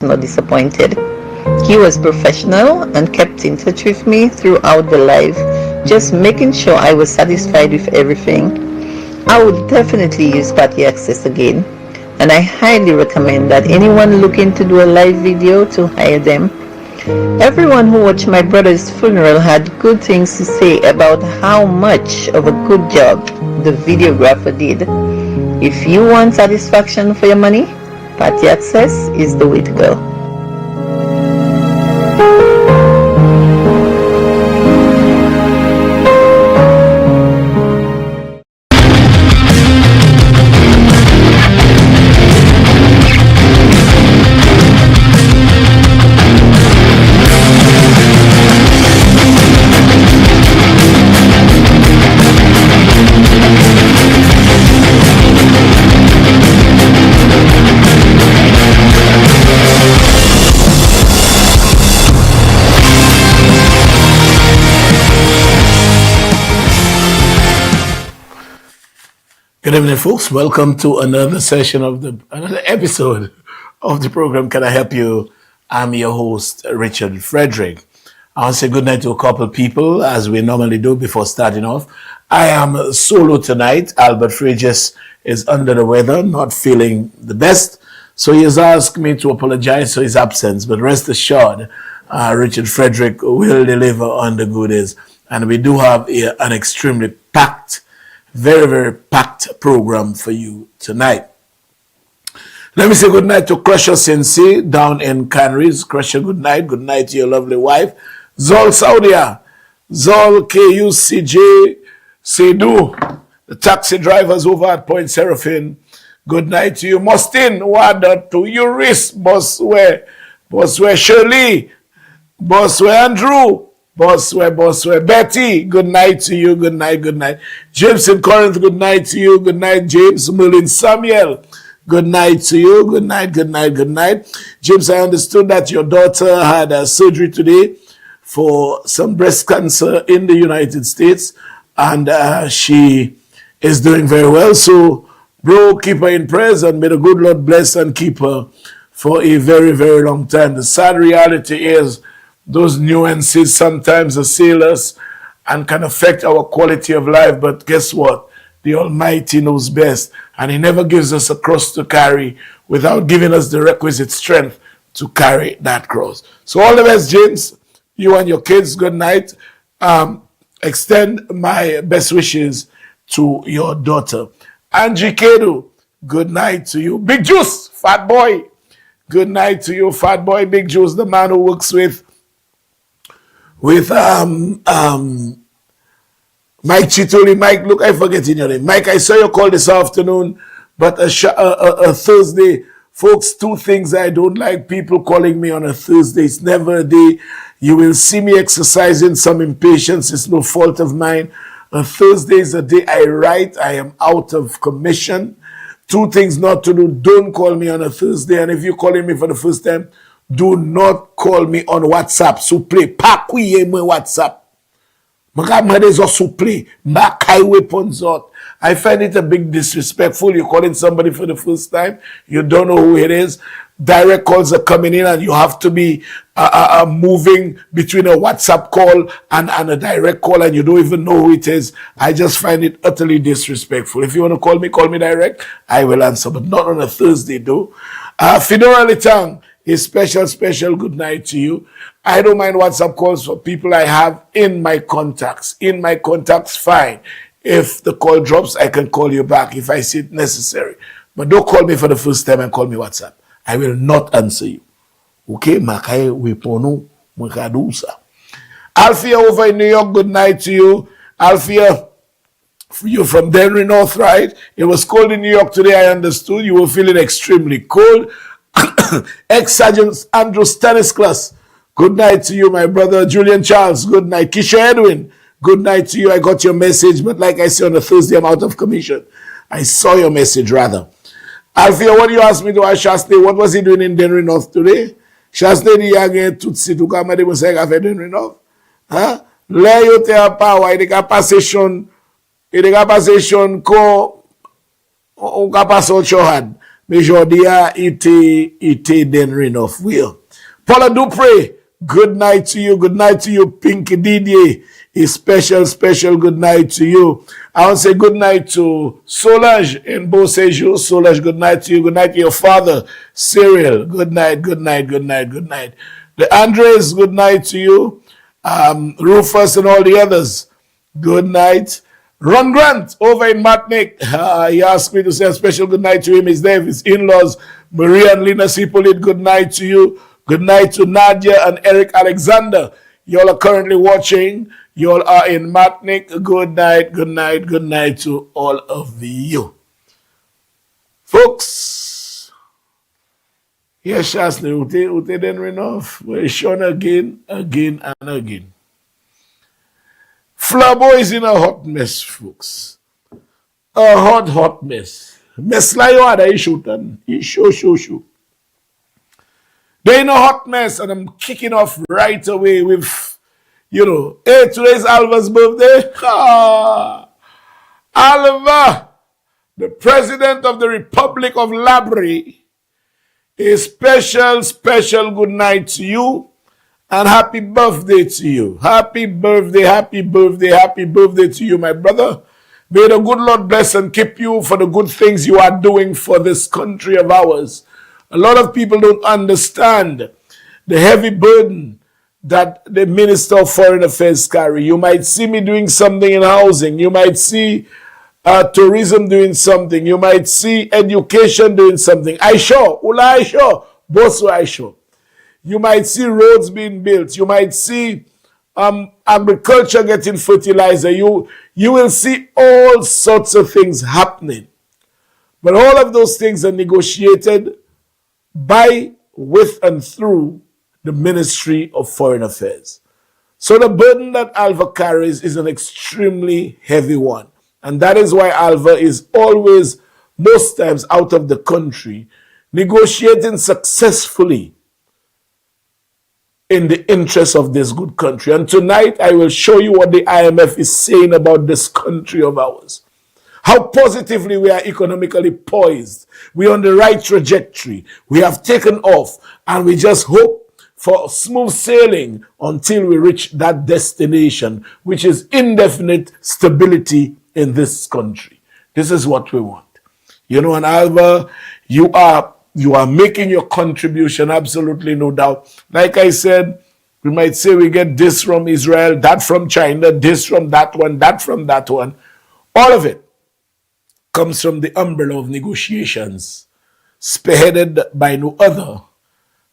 not disappointed. He was professional and kept in touch with me throughout the live, just making sure I was satisfied with everything. I would definitely use Party Access again, and I highly recommend that anyone looking to do a live video to hire them. Everyone who watched my brother's funeral had good things to say about how much of a good job the videographer did. If you want satisfaction for your money, Party Access is the way to go. Good evening, folks. Welcome to another episode of the program. Can I help you? I'm your host, Richard Frederick. I want to say good night to a couple of people, as we normally do before starting off. I am solo tonight. Albert Fregis is under the weather, not feeling the best. So he has asked me to apologize for his absence, but rest assured, Richard Frederick will deliver on the goodies. And we do have an extremely packed, very, very packed program for you tonight. Let me say good night to Crusher Sensei down in Castries. Crusher, good night. Good night to your lovely wife. Zol Saudia. Zol KUCJ Seydou. The taxi drivers over at Point Seraphine. Good night to you. Mustin Wada to Euris. Boswe Shirley. Boswe Andrew. Bossway, Betty, good night to you, good night. James in Corinth, good night to you, good night. James Merlin Samuel, good night to you, good night. James, I understood that your daughter had a surgery today for some breast cancer in the United States, and she is doing very well. So, bro, keep her in prayers, and may the good Lord bless and keep her for a very, very long time. The sad reality is, those nuances sometimes assail us and can affect our quality of life. But guess what? The Almighty knows best. And He never gives us a cross to carry without giving us the requisite strength to carry that cross. So all the best, James. You and your kids, good night. Extend my best wishes to your daughter. Angie Kedu, good night to you. Big Juice, Fat Boy. Good night to you, Fat Boy. Big Juice, the man who works with Mike Chituli. Mike, look, I forget your name. Mike, I saw your call this afternoon, but a Thursday. Folks, two things I don't like, people calling me on a Thursday. It's never a day. You will see me exercising some impatience. It's no fault of mine. A Thursday is a day I write. I am out of commission. Two things not to do. Don't call me on a Thursday. And if you're calling me for the first time, do not call me on WhatsApp. Souple, pa kouye mwen WhatsApp. Maka mwede zo souple, mba kaiwe pon zot. I find it a big disrespectful. You're calling somebody for the first time. You don't know who it is. Direct calls are coming in and you have to be moving between a WhatsApp call and a direct call and you don't even know who it is. I just find it utterly disrespectful. If you want to call me direct. I will answer, but not on a Thursday though. Fedora Litang, a special good night to you. I don't mind WhatsApp calls for people I have in my contacts. In my contacts, fine. If the call drops, I can call you back if I see it necessary. But don't call me for the first time and call me WhatsApp. I will not answer you. Okay? Makai wepono mwakadusa. Alfia over in New York, good night to you. Alfia, you're from Denver North, right? It was cold in New York today, I understood. You were feeling extremely cold. Ex-Sergeant Andrew Stanislas, good night to you, my brother. Julian Charles, good night. Kisha Edwin, good night to you. I got your message, but like I said on a Thursday, I'm out of commission. I saw your message, rather. Alfia, what you asked me to ask Shasne, what was he doing in Denver North today? Shasne di yage tutsi tu kama de mose kafe Denver North. Huh? Le yo te apawa, ide ka passation ko o ka paso chohan. Mejodia ite den enough will. Paula Dupre, good night to you. Good night to you, Pinky Didier. A special good night to you. I want to say good night to Solange in Beausejour. Solange, good night to you. Good night to your father, Cyril. Good night. The Andres, good night to you. Rufus and all the others, good night. Ron Grant over in Martinique, he asked me to say a special good night to him. His there, his in-laws, Maria and Lina Sipolit, good night to you. Good night to Nadia and Eric Alexander. Y'all are currently watching. Y'all are in Martinique. Good night to all of you. Folks, yes, Shasni, ute den enough. We're shown again and again. Flabo is in a hot mess, folks. A hot mess. Mess like you had a issue. Show. They're in a hot mess, and I'm kicking off right away with, hey, today's Alva's birthday. Alva, the President of the Republic of Labrie, a special good night to you. And happy birthday to you. Happy birthday to you, my brother. May the good Lord bless and keep you for the good things you are doing for this country of ours. A lot of people don't understand the heavy burden that the Minister of Foreign Affairs carry. You might see me doing something in housing. You might see tourism doing something. You might see education doing something. I sure. You might see roads being built. You might see agriculture getting fertilizer. You will see all sorts of things happening. But all of those things are negotiated by, with, and through the Ministry of Foreign Affairs. So the burden that Alva carries is an extremely heavy one. And that is why Alva is always, most times, out of the country, negotiating successfully in the interest of this good country. And tonight I will show you what the IMF is saying about this country of ours. How positively we are economically poised. We're on the right trajectory. We have taken off, and we just hope for smooth sailing until we reach that destination, which is indefinite stability in this country. This is what we want. And Alva, you are making your contribution, absolutely no doubt. Like I said, we might say we get this from Israel, that from China, this from that one, that from that one. All of it comes from the umbrella of negotiations, spearheaded by no other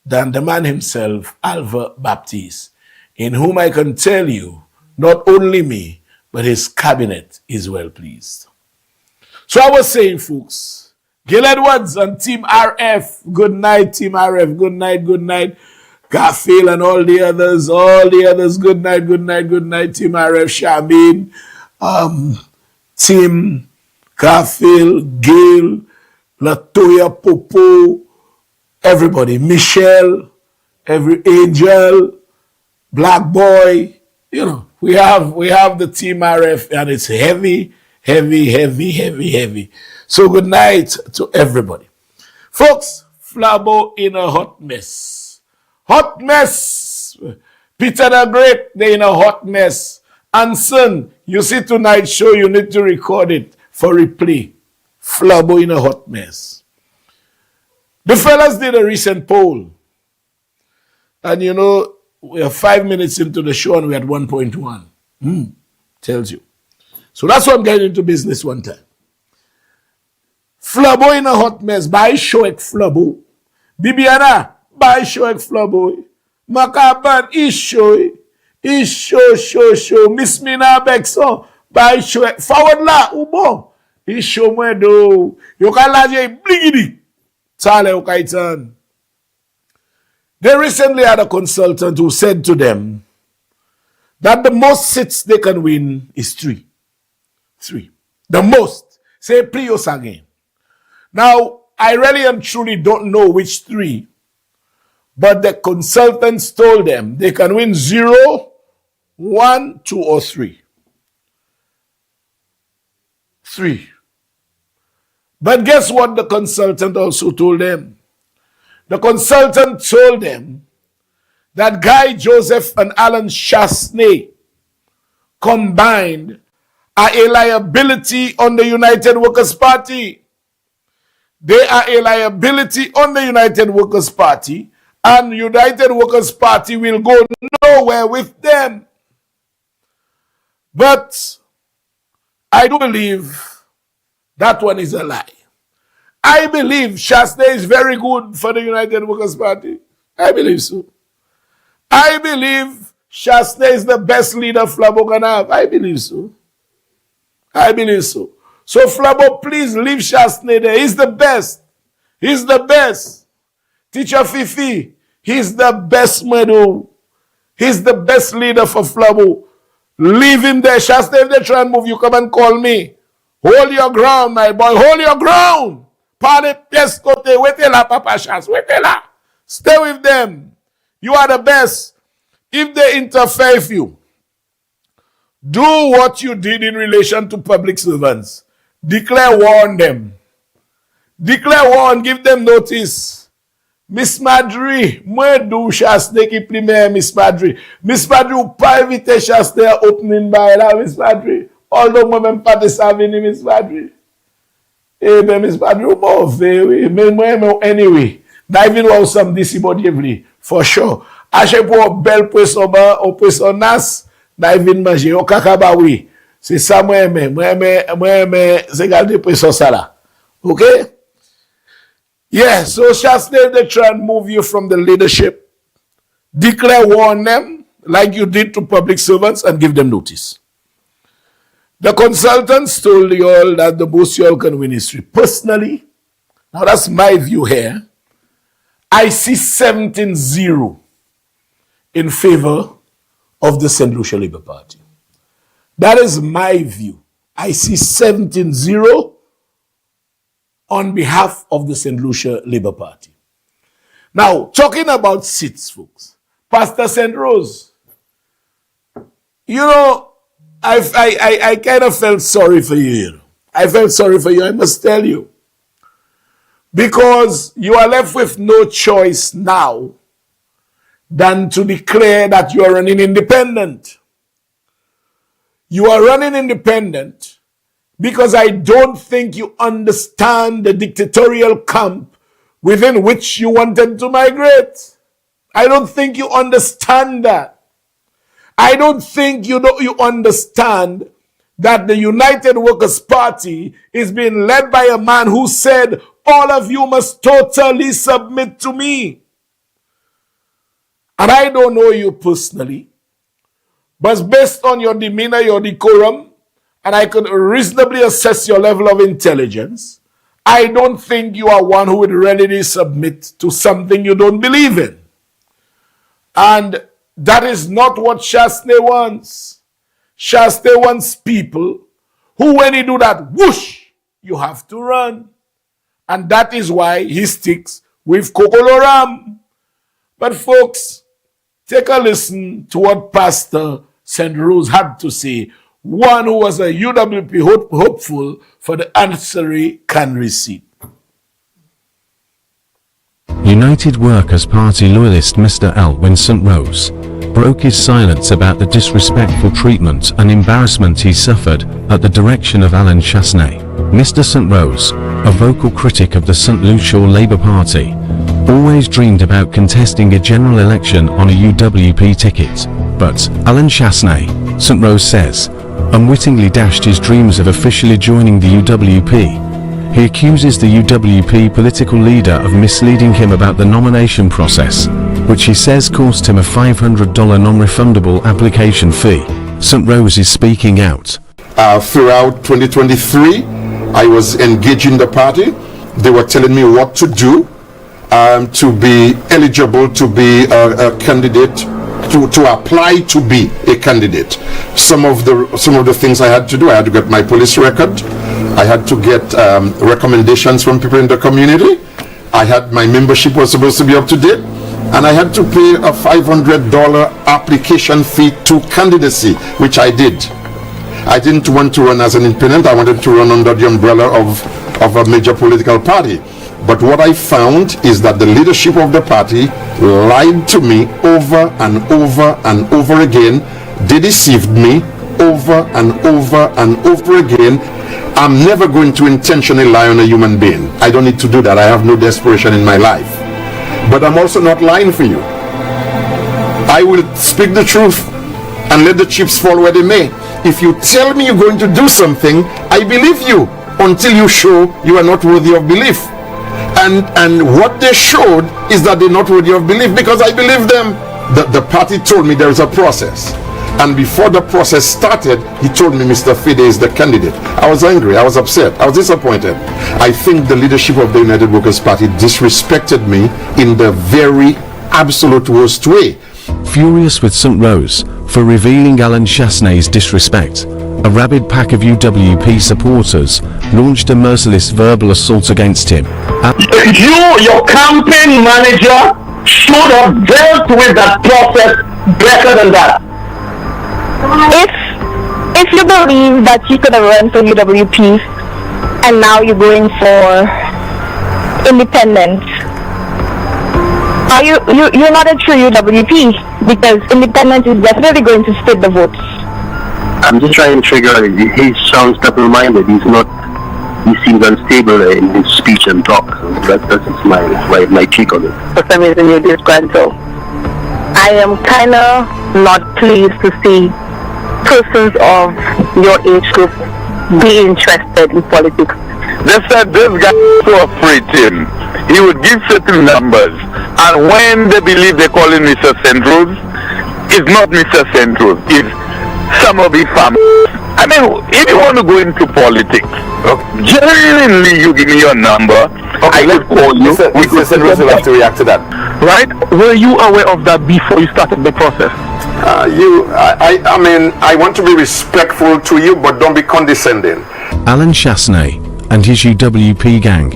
than the man himself, Alva Baptiste, in whom I can tell you, not only me, but his cabinet is well pleased. So I was saying, folks, Gil Edwards and Team RF, good night, Team RF, good night. Garfield and all the others, good night, Team RF, Shamin, Team Garfield, Gil, Latoya, Popo, everybody, Michelle, every Angel, Black Boy, we have the Team RF, and it's heavy. So good night to everybody. Folks, Flabo in a hot mess. Hot mess. Peter the Great, they in a hot mess. Anson, you see tonight's show, you need to record it for replay. Flabo in a hot mess. The fellas did a recent poll. And we are 5 minutes into the show and we're at 1.1. Tells you. So that's why I'm getting into business one time. Flabo in a hot mess. By shoek Flabo. Bibiana, by shoek Flabo. Makaban, show. Miss Mina Bekso, by shoek. Forward la, ubo. Show me do. You can laje bligidi. Tale ukaitan. They recently had a consultant who said to them that the most seats they can win is 3. 3. The most. Say Prius again. Now, I really and truly don't know which 3, but the consultants told them they can win 0, 1, 2, or 3. 3. But guess what the consultant also told them? The consultant told them that Guy Joseph and Alan Chasney combined are a liability on the United Workers' Party. They are a liability on the United Workers' Party, and the United Workers' Party will go nowhere with them. But I do believe that one is a lie. I believe Chasney is very good for the United Workers' Party. I believe so. I believe Chasney is the best leader Flabo can have. I believe so. I believe so. So Flabo, please leave Chasney there. He's the best. He's the best. Teacher Fifi, he's the best medal. He's the best leader for Flabo. Leave him there. Chasney, if they try and move you, come and call me. Hold your ground, my boy. Hold your ground. Parle pescote. Wait là, Papa Chas. Wait là. Stay with them. You are the best. If they interfere with you, do what you did in relation to public servants. Declare war on them. Declare war and give them notice. Miss Madri, moi do Chasney ki primaire, Miss Madri. Miss Madri ou pa evite Chasney opening by la, Miss Madri. Although moi même pas de savini, Miss Madri. Eh ben, Miss Madri ou mauvais, oui. Mais moi, anyway. Diving ou some disi body for sure. Ache pou bel poisson ba, ou poisson nas, diving manger, ou kakaba, oui. C'est ça, moi aime, c'est garder poisson ça là. Okay? Yeah, so Chasney, they try and move you from the leadership. Declare war on them, like you did to public servants, and give them notice. The consultants told you all that the boost you all can win history. Personally, now that's my view here, I see 17-0 in favor of the St. Lucia Labour Party. That is my view. I see 17-0 on behalf of the St. Lucia Labour Party. Now, talking about seats, folks, Pastor St. Rose, you know, I kind of felt sorry for you. I felt sorry for you, I must tell you. Because you are left with no choice now than to declare that you are running independent. You are running independent because I don't think you understand the dictatorial camp within which you wanted to migrate. I don't think you understand that. I don't think you understand that the United Workers' Party is being led by a man who said, all of you must totally submit to me. And I don't know you personally, but based on your demeanor, your decorum, and I could reasonably assess your level of intelligence, I don't think you are one who would readily submit to something you don't believe in. And that is not what Chasney wants. Chasney wants people who, when he do that, whoosh, you have to run. And that is why he sticks with Kokoloram. But folks, take a listen to what Pastor St. Rose had to say. One who was a UWP hopeful for the ancillary Canary seat. United Workers' Party loyalist Mr. Elwin St. Rose broke his silence about the disrespectful treatment and embarrassment he suffered at the direction of Alan Chasney. Mr. St. Rose, a vocal critic of the St. Lucia Labour Party, always dreamed about contesting a general election on a UWP ticket, but Alan Chasney, St. Rose says, unwittingly dashed his dreams of officially joining the UWP. He accuses the UWP political leader of misleading him about the nomination process, which he says cost him a $500 non-refundable application fee. St. Rose is speaking out. Throughout 2023, I was engaging the party. They were telling me what to do to be eligible to be a candidate, to apply to be a candidate. Some of the things I had to do, I had to get my police record. I had to get recommendations from people in the community. My membership was supposed to be up to date. And I had to pay a $500 application fee to candidacy, which I did. I didn't want to run as an independent. I wanted to run under the umbrella of of a major political party. But what I found is that the leadership of the party lied to me over and over and over again. They deceived me over and over and over again. I'm never going to intentionally lie on a human being. I don't need to do that. I have no desperation in my life. But I'm also not lying for you. I will speak the truth and let the chips fall where they may. If you tell me you're going to do something, I believe you until you show you are not worthy of belief. And what they showed is that they're not worthy of belief, because I believe them. The party told me there is a process. And before the process started, he told me Mr. Fede is the candidate. I was angry, I was upset, I was disappointed. I think the leadership of the United Workers' Party disrespected me in the very absolute worst way. Furious with St. Rose for revealing Alan Chasney's disrespect, a rabid pack of UWP supporters launched a merciless verbal assault against him. Your campaign manager, should have dealt with that process better than that. If you believe that you could have run for UWP and now you're going for independent, you're not a true UWP, because independent is definitely going to split the votes. I'm just trying to figure out, he sounds double-minded. He seems unstable in his speech and talk. So that's my take on it. For some reason you disgruntled. I am kind of not pleased to see persons of your age group be interested in politics. They said this guy is so afraid him. He would give certain numbers, and when they believe they call him Mr. Central, it's not Mr. Central, it's some of his family. I mean, if you want to go into politics, genuinely you give me your number, I could call you. Mr. Central will have to react to that. Right? Were you aware of that before you started the process? I mean, I want to be respectful to you, but don't be condescending. Alan Chasney and his UWP gang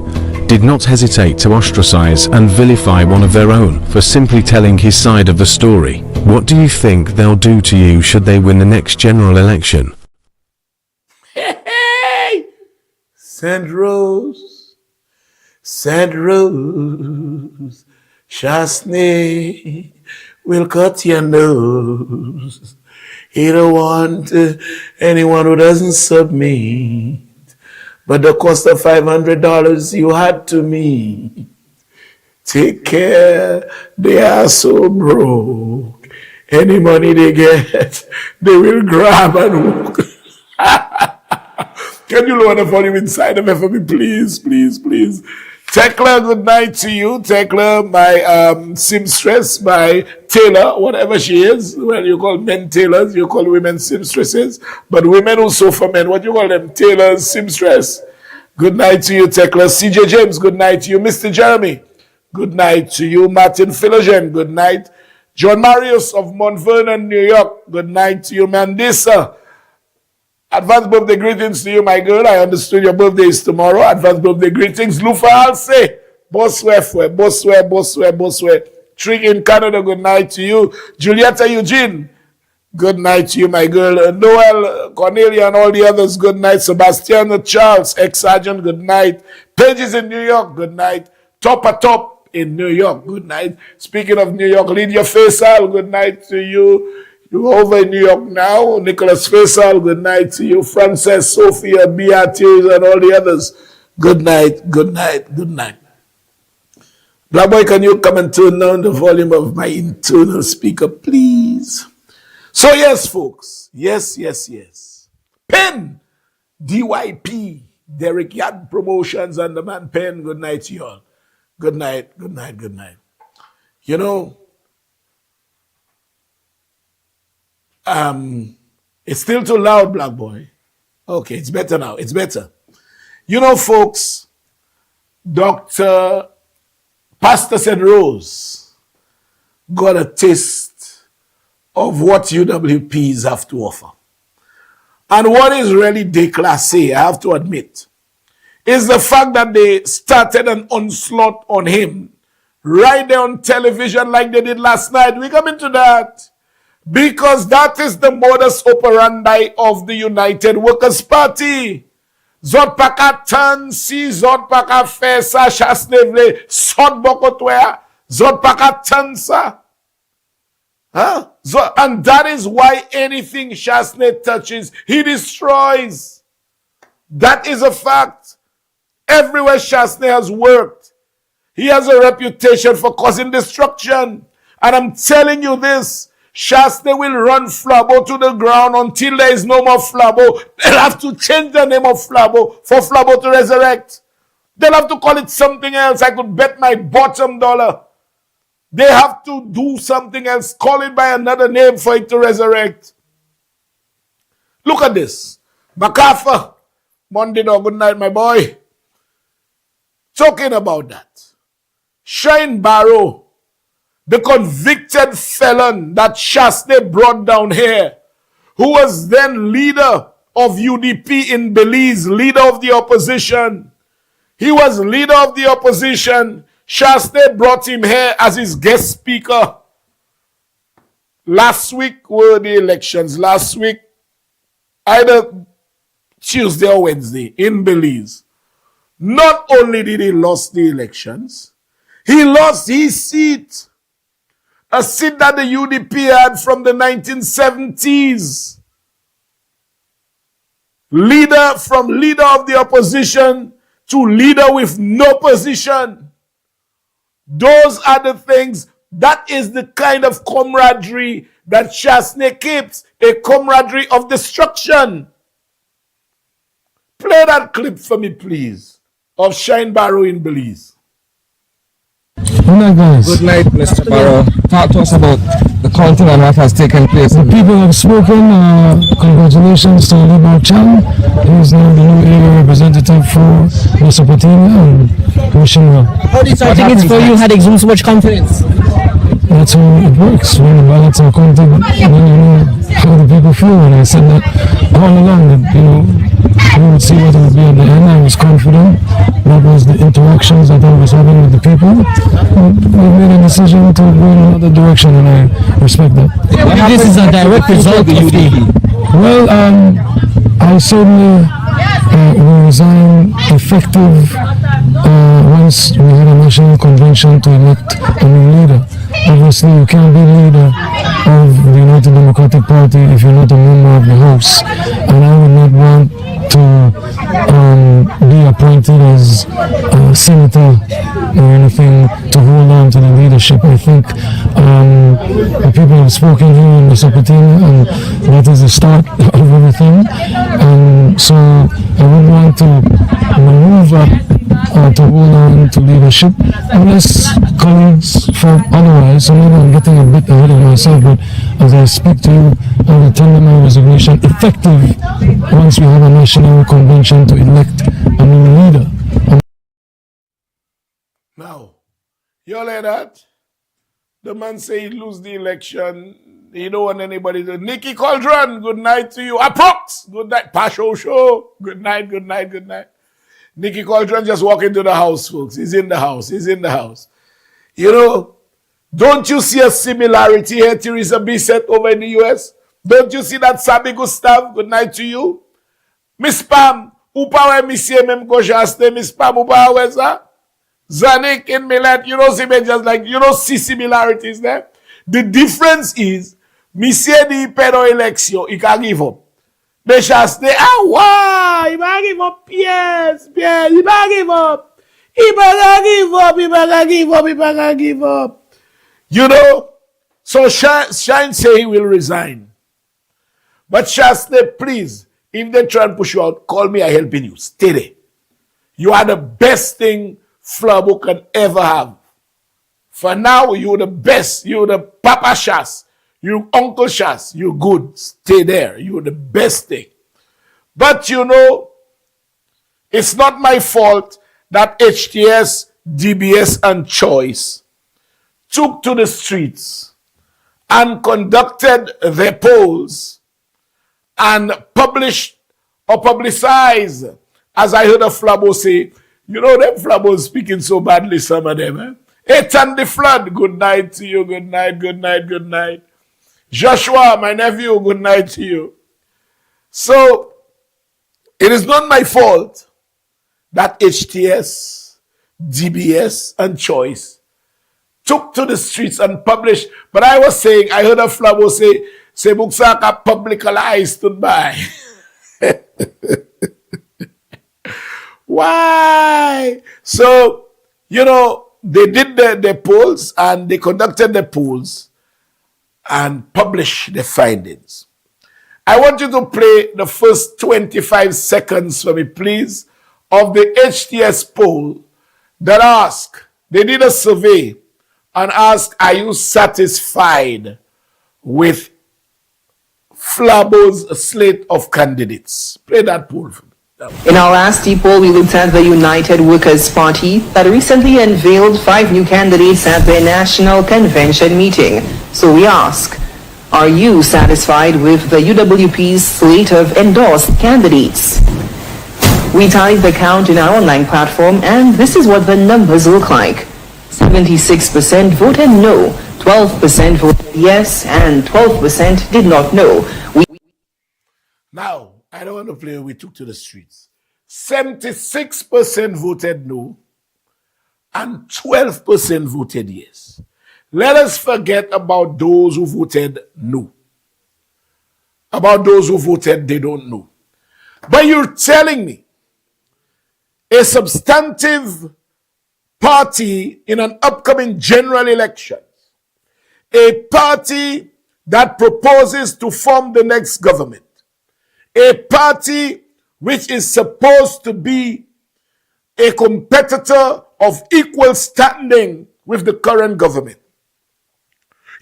did not hesitate to ostracize and vilify one of their own for simply telling his side of the story. What do you think they'll do to you should they win the next general election? Hey! St. Rose, Chasney will cut your nose. He don't want anyone who doesn't submit. But the cost of $500 you had to meet. Take care, they are so broke. Any money they get, they will grab and walk. Can you lower the volume inside of it for me, please? Tekla, good night to you. Tekla, my seamstress, my tailor, whatever she is. Well, you call men tailors, you call women seamstresses. But women who sew for men, what you call them? Tailors, seamstress. Good night to you, Tekla. CJ James, good night to you. Mr. Jeremy, good night to you. Martin Philogen, good night. John Marius of Mount Vernon, New York, good night to you. Mandisa, advance birthday greetings to you, my girl. I understood your birthday is tomorrow. Advance birthday greetings. Lufa Alse, Boswe. Trig in Canada, good night to you. Julieta Eugene, good night to you, my girl. Noel, Cornelia, and all the others, good night. Sebastian Charles, ex-sergeant, good night. Pages in New York, good night. Top in New York, good night. Speaking of New York, Lydia Faisal, good night to you. You're over in New York now. Nicholas Faisal, good night to you. Frances, Sophia, Beatrice, and all the others, good night. Black boy, can you come and turn down the volume of my internal speaker, please? So yes, folks. Yes. Pen, DYP, Derek Yard Promotions, and the man Pen, good night to you all. Good night. You know, it's still too loud, Black boy. Okay, it's better now. It's better. You know, folks, Pastor St. Rose got a taste of what UWPs have to offer. And what is really déclassé, I have to admit, is the fact that they started an onslaught on him right there on television like they did last night. We come into that because that is the modus operandi of the United Workers' Party. Zot pa ka tan si, zot pa ka fe sa, Chasne vle, sot bokotwe, zot pa ka tan sa. Huh? And that is why anything Chasne touches, he destroys. That is a fact. Everywhere Chasne has worked, he has a reputation for causing destruction. And I'm telling you this, Chasne will run Flabo to the ground until there is no more Flabo. They'll have to change the name of Flabo for Flabo to resurrect. They'll have to call it something else. I could bet my bottom dollar. They have to do something else, call it by another name for it to resurrect. Look at this. MacArthur, Monday, no, good night, my boy. Talking about that. Shine Barrow, the convicted felon that Chasne brought down here, who was then leader of UDP in Belize, leader of the opposition. He was leader of the opposition. Chasne brought him here as his guest speaker. Last week were the elections. Last week, either Tuesday or Wednesday in Belize. Not only did he lose the elections, he lost his seat. A seat that the UDP had from the 1970s. From leader of the opposition to leader with no position. Those are the things, that is the kind of camaraderie that Chasne keeps, a camaraderie of destruction. Play that clip for me, please, of Shine Barrow in Belize. Good night, guys. Good night, Mr. Barrow. Talk to us about the counting and what has taken place. The people have spoken. Congratulations to Libo Chan. He is now the new area representative for Mesopotamia, and wish him well. How do you think it's for you had exudes so much confidence? That's how it works. When the ballots are counted, then you know how the people feel. And I said that all along, that, you know, we would see what it would be at the end. I was confident. That was the interactions that I was having with the people. We made a decision to go in another direction, and I respect that. This is a direct result of the UDP. Well, I certainly will resign effective once we had a national convention to elect a new leader. Obviously, you can't be leader of the United Democratic Party if you're not a member of the House. And I would not want to be appointed as a senator or anything to hold on to the leadership. I think the people have spoken here in Mesopotamia, and that is the start of everything. And so I would want to maneuver to hold on to leadership, unless colleagues felt otherwise. So maybe I'm getting a bit ahead of myself, but as I speak to you, I will tender my resignation effective once we have a national convention to elect a new leader. Now, you all hear that? The man say he lose the election. He don't want anybody to. Nikki Cauldron, good night to you. Approx, good night. Pasho Show, good night, good night, good night. Nikki Cauldron just walk into the house, folks. He's in the house. He's in the house. You know, don't you see a similarity here, Teresa Bissett over in the US? Don't you see that Sabi Gustav? Good night to you. Miss Pam, upa we misye mem ko Chasne, Miss Pam, upa we za? Zanik in Millet, you know, see me just like, you don't see similarities there. The difference is, misye di pero eleksyon, he can give up. The Chasne, he might give up, yes, he might give up. He might give up. You know, so Shine say he will resign. But Chasne, please, if they try and push you out, call me, I'm helping you. Stay there. You are the best thing Flabo can ever have. For now, you're the best. You're the Papa Chas. You Uncle Chas. You're good. Stay there. You're the best thing. But you know, it's not my fault that HTS, DBS, and Choice took to the streets and conducted their polls and published or publicized, as I heard a Flabo say, you know, them Flabos speaking so badly, some of them. Ethan the Flood, good night to you, good night, good night, good night. Joshua, my nephew, good night to you. So, It is not my fault that HTS, DBS, and Choice took to the streets and published. But I was saying, I heard a Flabo say Buksaka publicly I stood by. Why? So, they did the polls and they conducted the polls and published the findings. I want you to play the first 25 seconds for me, please, of the HTS poll that asked, they did a survey and asked, are you satisfied with Flabo's slate of candidates? Play that poll for me. In our last poll, we looked at the United Workers' Party that recently unveiled 5 new candidates at their national convention meeting. So we ask, are you satisfied with the UWP's slate of endorsed candidates? We tallied the count in our online platform, and this is what the numbers look like. 76% voted no, 12% voted yes, and 12% did not know. Now, I don't want to play we took to the streets. 76% voted no and 12% voted yes. Let us forget about those who voted no. About those who voted they don't know. But you're telling me a substantive party in an upcoming general election, a party that proposes to form the next government, a party which is supposed to be a competitor of equal standing with the current government.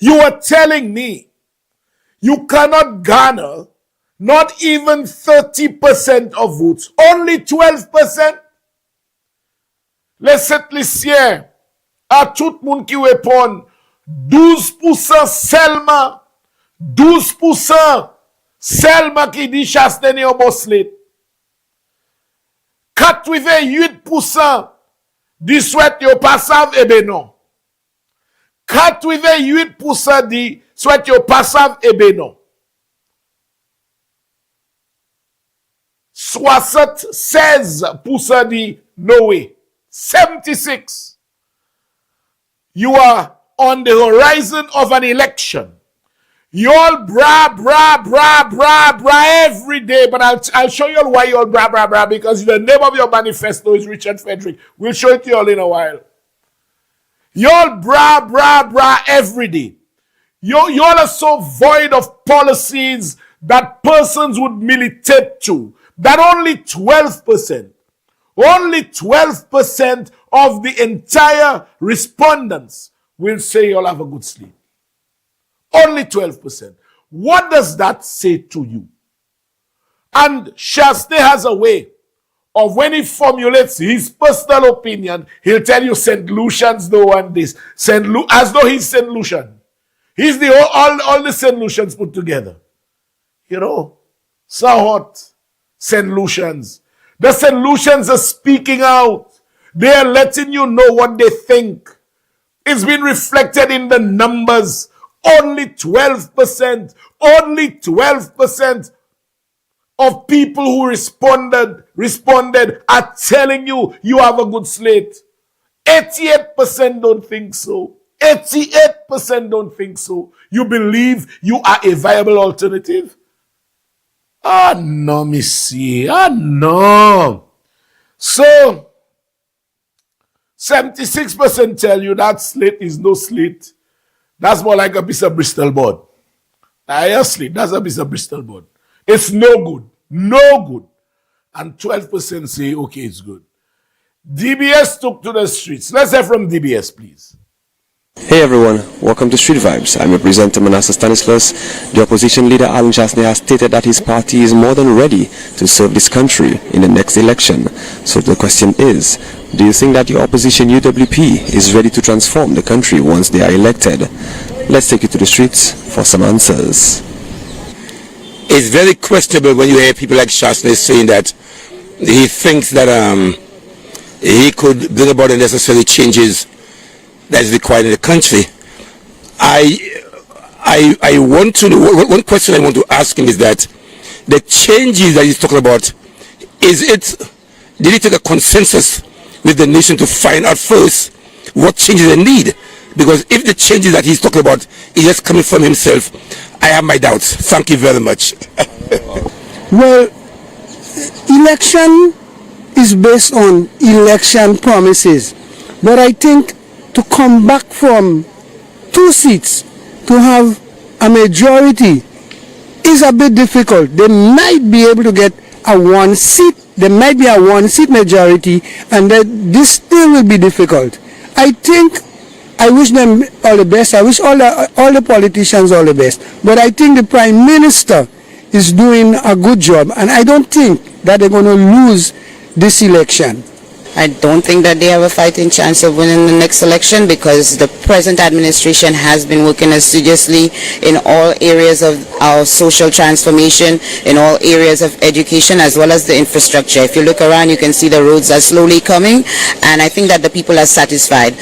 You are telling me you cannot garner not even 30% of votes, only 12%? Laissez l'ici à tout moun qui répond 12% seulement, 12% seulement qui dit chasse de néo boslet. 88% dit souhaite yo pas savent, eh ben non. 88% dit souhaite yo pas savent, eh ben non. 76% dit no way. 76. You are on the horizon of an election. You all bra every day, but I'll show you all why you all bra, because the name of your manifesto is Richard Frederick. We'll show it to you all in a while. You all bra every day. You all are so void of policies that persons would militate to, that only 12% of the entire respondents will say you'll have a good sleep. Only 12%. What does that say to you? And Shasne has a way of, when he formulates his personal opinion, he'll tell you St. Lucians don't want this. As though he's St. Lucian. He's all the St. Lucians put together. So hot. St. Lucians. The St. Lucians are speaking out. They are letting you know what they think. It's been reflected in the numbers. Only 12% of people who responded are telling you have a good slate. 88% don't think so. 88% don't think so. You believe you are a viable alternative? No, monsieur. No. So, 76% tell you that slate is no slate. That's more like a piece of Bristol board. Seriously, that's a piece of Bristol board. It's no good. No good. And 12% say, okay, it's good. DBS took to the streets. Let's hear from DBS, please. Hey everyone, welcome to Street Vibes. I'm your presenter Manasseh Stanislas. The opposition leader Alan Chasney has stated that his party is more than ready to serve this country in the next election. So the question is, do you think that your opposition UWP is ready to transform the country once they are elected? Let's take you to the streets for some answers. It's very questionable when you hear people like Chasney saying that he thinks that he could bring about the necessary changes that is required in the country. I want to know, one question I want to ask him is that the changes that he's talking about, did he take a consensus with the nation to find out first what changes they need? Because if the changes that he's talking about is just coming from himself, I have my doubts. Thank you very much. Well, election is based on election promises. But I think to come back from 2 seats to have a majority is a bit difficult. They might be able to get a 1 seat. There might be a 1 seat majority, and that this still will be difficult. I wish them all the best. I wish all the politicians all the best. But I think the Prime Minister is doing a good job, and I don't think that they're going to lose this election. I don't think that they have a fighting chance of winning the next election because the present administration has been working assiduously in all areas of our social transformation, in all areas of education, as well as the infrastructure. If you look around, you can see the roads are slowly coming, and I think that the people are satisfied.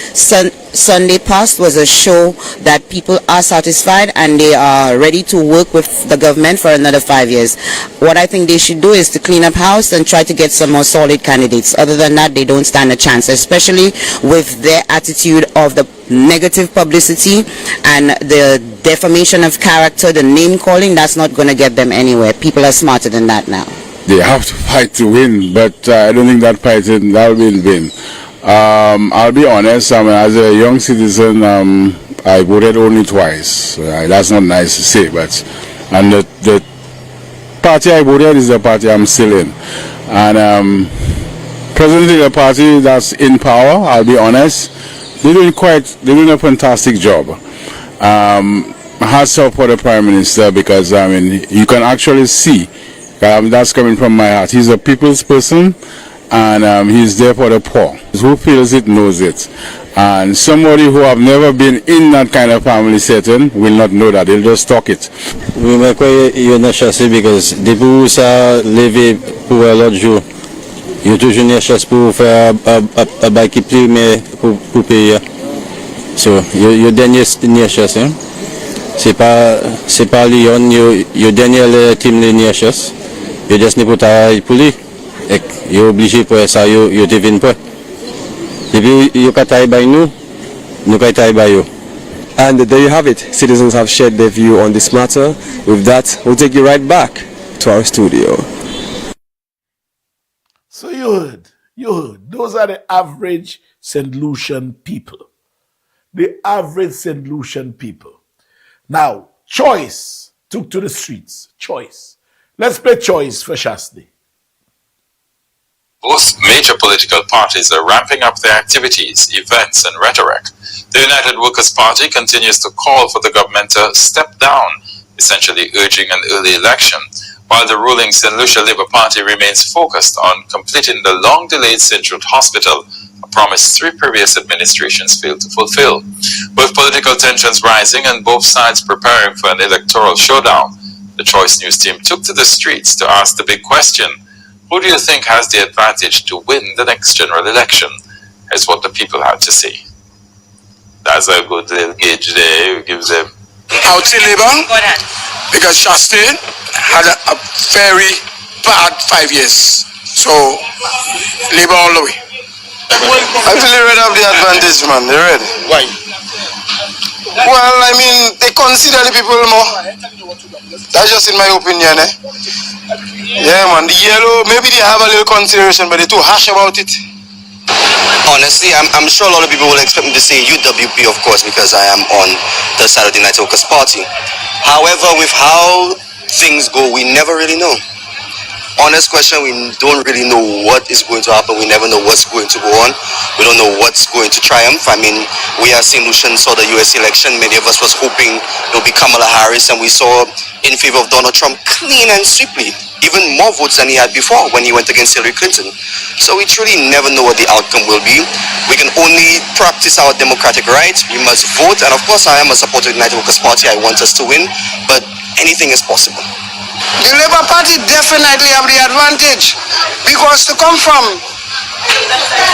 Sunday past was a show that people are satisfied and they are ready to work with the government for another 5 years. What I think they should do is to clean up house and try to get some more solid candidates. Other than that, they don't stand a chance, especially with their attitude of the negative publicity and the defamation of character, the name calling. That's not going to get them anywhere. People are smarter than that now. They have to fight to win, but I don't think that fight will be in vain. I'll be honest, as a young citizen, I voted only twice. That's not nice to say, and the party I voted is the party I'm still in. And presently the party that's in power, I'll be honest, they're doing a fantastic job. Hats off for the Prime Minister, because you can actually see that's coming from my heart. He's a people's person, and he's there for the poor. Who feels it knows it, and somebody who have never been in that kind of family setting will not know that. They'll just talk it. Oui, mais quoi, il n'a chassé because depuis où ça levé pour l'autre jour, il toujours n'a chassé pour faire un bail qui plie mais pour payer. So, il dernier n'a chassé. C'est pas Lyon, il dernier team n'a chassé. Il juste n'est pas travailler pour lui. Il est obligé pour ça, il devine pas. Depuis il travaille by nous travaille by you. And there you have it. Citizens have shared their view on this matter. With that, we'll take you right back to our studio. So you heard. Those are the average St. Lucian people. The average St. Lucian people. Now, Choice took to the streets. Choice. Let's play Choice for Shasti. Both major political parties are ramping up their activities, events, and rhetoric. The United Workers' Party continues to call for the government to step down, essentially urging an early election, while the ruling St. Lucia Labour Party remains focused on completing the long-delayed St. Jude Hospital, a promise 3 previous administrations failed to fulfill. With political tensions rising and both sides preparing for an electoral showdown, the Choice News team took to the streets to ask the big question: who do you think has the advantage to win the next general election? Is what the people had to say. That's a good little gauge there. It gives them. I would say Labour, because Chastain had a very bad 5 years. So, Labour all the way. Actually, Red have the advantage, man. They're Red. Why? Well, I mean, they consider the people more. That's just in my opinion, eh? Yeah, man. The yellow, maybe they have a little consideration, but they're too harsh about it. Honestly, I'm sure a lot of people will expect me to say UWP, of course, because I am on the side of the United Workers' Party. However, with how things go, we never really know. Honest question, we don't really know what is going to happen. We never know what's going to go on. We don't know what's going to triumph. I mean, we as St. Lucians saw the US election. Many of us was hoping it would be Kamala Harris, and we saw in favor of Donald Trump clean and sweeply. Even more votes than he had before when he went against Hillary Clinton. So we truly never know what the outcome will be. We can only practice our democratic right. We must vote, and of course I am a supporter of the United Workers' Party. I want us to win, but anything is possible. The Labour Party definitely have the advantage, because to come from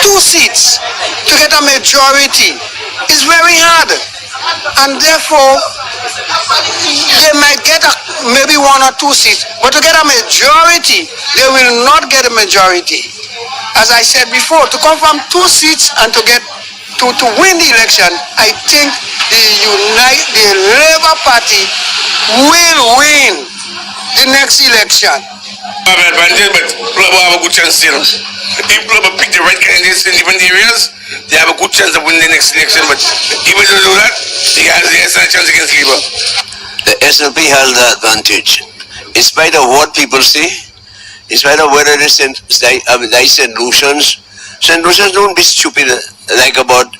2 seats to get a majority is very hard, and therefore They might get maybe 1 or 2 seats, but to get a majority, they will not get a majority. As I said before, to come from 2 seats and to win the election, I think the Labour Party will win the next election. Have an advantage, but Club have a good chance still. If Club pick the right candidates in different areas, they have a good chance of winning the next election. But even to do that, they have a chance against Labour. The SLP has the advantage. In spite of what people say, in spite of whether they send solutions, solutions don't be stupid like about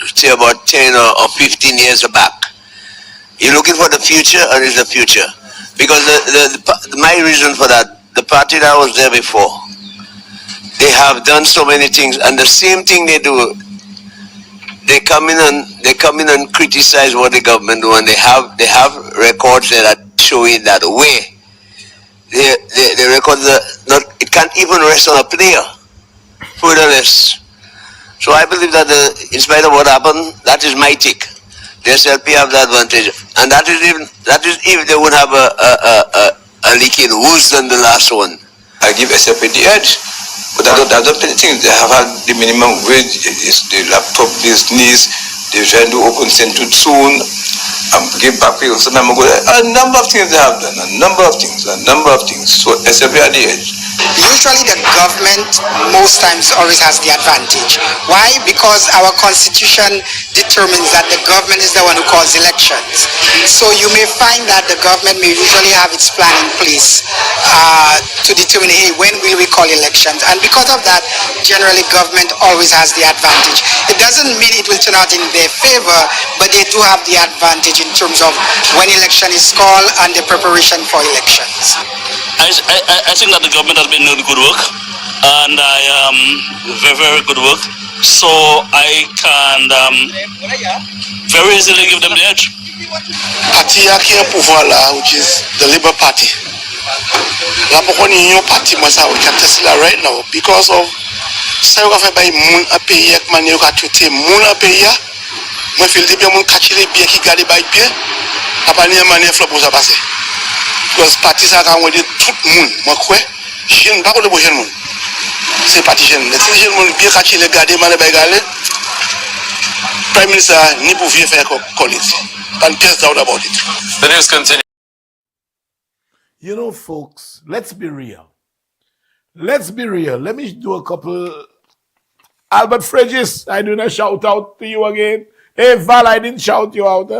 10 or 15 years back. You're looking for the future, and it's the future. Because my reason for that, the party that was there before, they have done so many things, and the same thing they do, they come in and criticize what the government do, and they have records that show it that way. The records it can't even rest on a player, further less. So I believe that in spite of what happened, that is my take. The SLP have the advantage, and that is if they would have a leaking worse than the last one. I give SLP the edge, but I don't think they have had the minimum wage, the laptop business, they're trying to open Central soon, give back people some time ago. A number of things they have done, a number of things. So SLP at the edge. Usually the government most times always has the advantage. Why? Because our constitution determines that the government is the one who calls elections. So you may find that the government may usually have its plan in place to determine, hey, when will we call elections? And because of that, generally government always has the advantage. It doesn't mean it will turn out in their favor, but they do have the advantage in terms of when election is called and the preparation for elections. I think that the government has been doing good work, and very, very good work. So I can very easily give them the edge. Parti qui est au pouvoir là, which is the Labour Party. La pokoni yo party masa we can test it right now because of ça yo fait bay moun a pays ak manière ka traiter moun a pays. Moi feel bien moun catcher les bien qui garder bay bien. A pas ni manière flop pour ça passer. Parce que parti ça quand on dit tout le monde, moi quoi, jeune pas de jeune monde. C'est parti jeune. Les jeunes monde bien catcher les garder mal bagarre. Prime Minister ni pour faire college. And test out about it. The news continues. You know, folks, let's be real. Let's be real. Let me do a couple. Albert Frederick, I do not shout out to you again. Hey, Val, I didn't shout you out.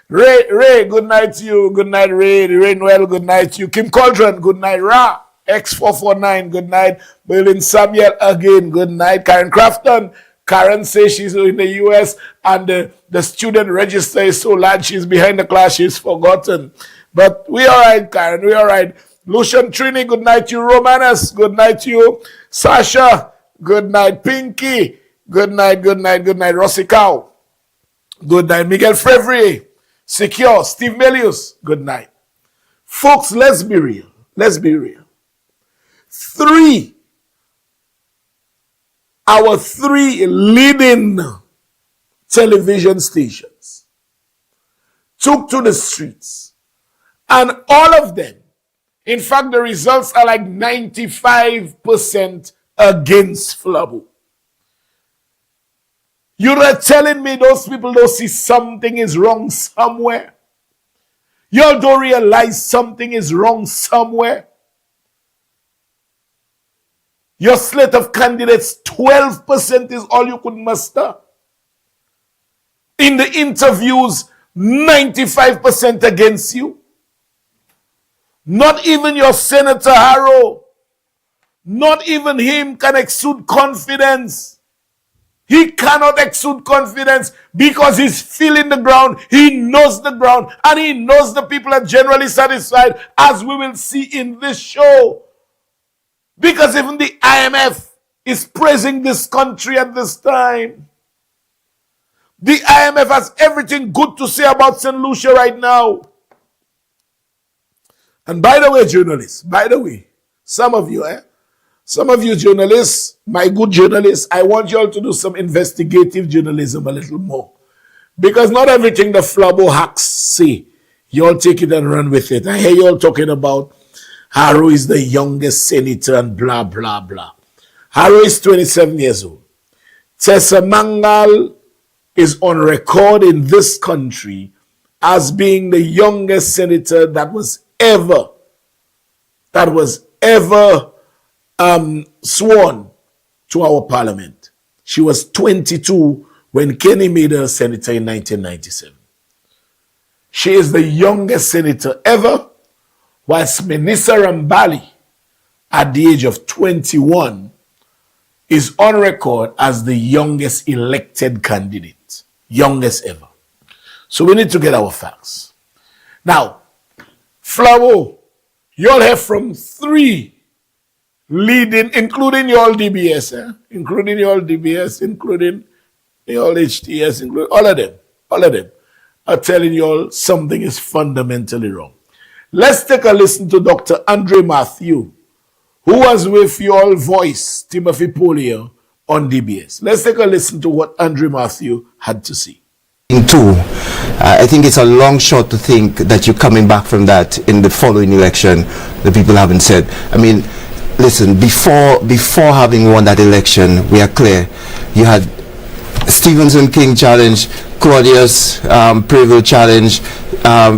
Ray, good night to you. Good night, Ray. Ray Noel, good night to you. Kim Cauldron, good night. Ra, X449, good night. Berlin Samuel, again, good night. Karen Crafton. Karen says she's in the US and the student register is so large she's behind the class, she's forgotten. But we all right, Karen, we all right. Lucian Trini, good night to you. Romanus, good night to you. Sasha, good night. Pinky, good night, good night, good night. Rossi Cow, good night. Miguel Frederick, Secure. Steve Melius, good night. Folks, let's be real. Let's be real. Our three leading television stations took to the streets, and all of them, in fact, the results are like 95% against Flabo. You're telling me those people don't see something is wrong somewhere? Y'all don't realize something is wrong somewhere? Your slate of candidates, 12% is all you could muster. In the interviews, 95% against you. Not even your Senator Harrow, not even him can exude confidence. He cannot exude confidence because he's feeling the ground. He knows the ground and he knows the people are generally satisfied, as we will see in this show. Because even the IMF is praising this country at this time. The IMF has everything good to say about St. Lucia right now. And by the way, journalists, some of you journalists, my good journalists, I want you all to do some investigative journalism a little more. Because not everything the Flabo hacks say, you all take it and run with it. I hear you all talking about Harrow is the youngest senator and blah, blah, blah. Harrow is 27 years old. Tessa Mangal is on record in this country as being the youngest senator that was ever sworn to our parliament. She was 22 when Kenny made her senator in 1997. She is the youngest senator ever, whilst Menisa Rambali, at the age of 21, is on record as the youngest elected candidate. Youngest ever. So we need to get our facts. Now, Flavo, you all have from 3 leading, including your DBS, including your DBS, including your HTS, including all of them are telling you all something is fundamentally wrong. Let's take a listen to Dr. Andre Matthew, who was with your voice, Timothy Polier, on DBS. Let's take a listen to what Andre Matthew had to say. I think it's a long shot to think that you're coming back from that in the following election. The people haven't said. I mean, listen, before having won that election, we are clear. You had Stevenson King challenge, Claudius Prevost challenge,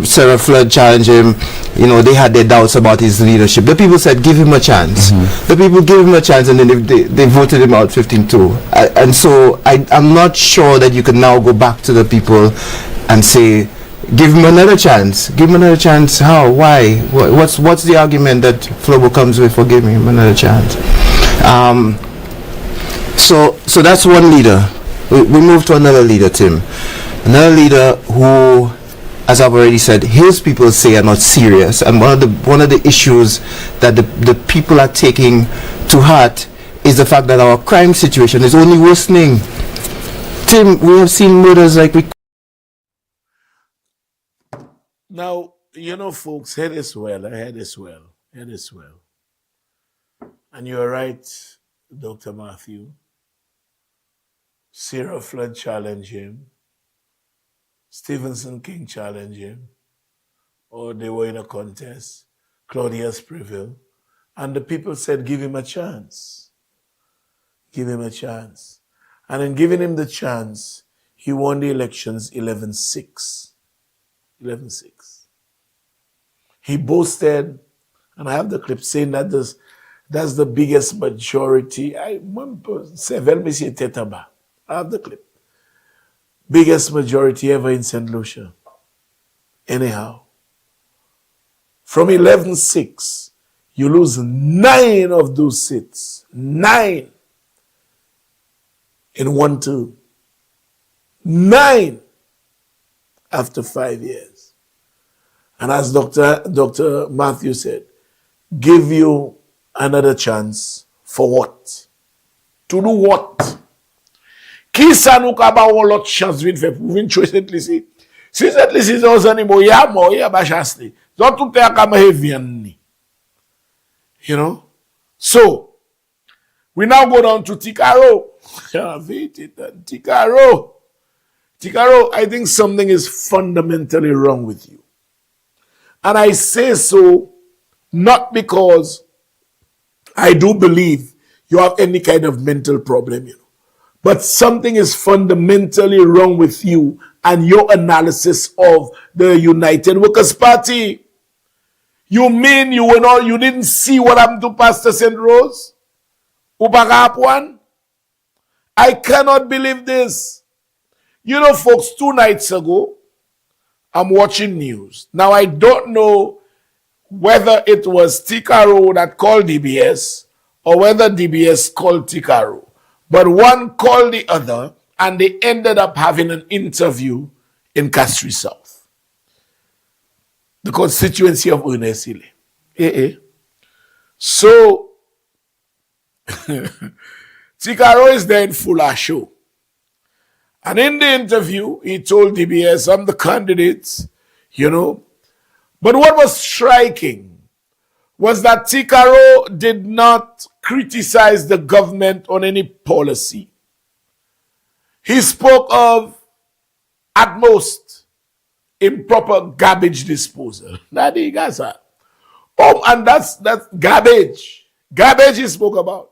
Sarah Flood challenge him. You know, they had their doubts about his leadership. The people said, give him a chance. The people gave him a chance, and then they voted him out 15-2. And so I'm not sure that you can now go back to the people and say, give him another chance. Give him another chance. How? Why? What's the argument that Flobo comes with for giving him another chance? So that's one leader. We move to another leader, Tim. Another leader who, as I've already said, his people say are not serious. And one of the issues that the people are taking to heart is the fact that our crime situation is only worsening. Tim, we have seen murders like we... Now, you know, folks, hear this well. And you're right, Dr. Matthew. Sarah Flood challenged him. Stevenson King challenged him. Or they were in a contest. Claudius prevailed. And the people said, give him a chance. Give him a chance. And in giving him the chance, he won the elections 11-6. 11-6. He boasted, and I have the clip saying that that's the biggest majority. I have the clip. Biggest majority ever in St. Lucia. Anyhow, from 11-6, you lose 9 of those seats. 9 in one term. 9 after 5 years. And as Dr. Matthew said, give you another chance for what? To do what? Qui ça nous ka ba l'autre chance vinn faire pour vinn choisir cette liste? Si cette liste est aux animaux, il y a ba chance li. Donc tout est comme heavy. You know? So, we now go down to Tikaro. Tikaro, I think something is fundamentally wrong with you. And I say so not because I do believe you have any kind of mental problem, you know. But something is fundamentally wrong with you and your analysis of the United Workers' Party. You mean you didn't see what happened to Pastor St. Rose? Upagapuan? I cannot believe this. You know, folks, 2 nights ago, I'm watching news. Now, I don't know whether it was Tikaro that called DBS or whether DBS called Tikaro. But one called the other, and they ended up having an interview in Castries South, the constituency of Unesile. So, Tikaro is there in full show. And in the interview, he told DBS, I'm the candidate, you know. But what was striking was that Tikaro did not criticize the government on any policy. He spoke of at most, improper garbage disposal. That he got that. Oh, and that's garbage. Garbage he spoke about.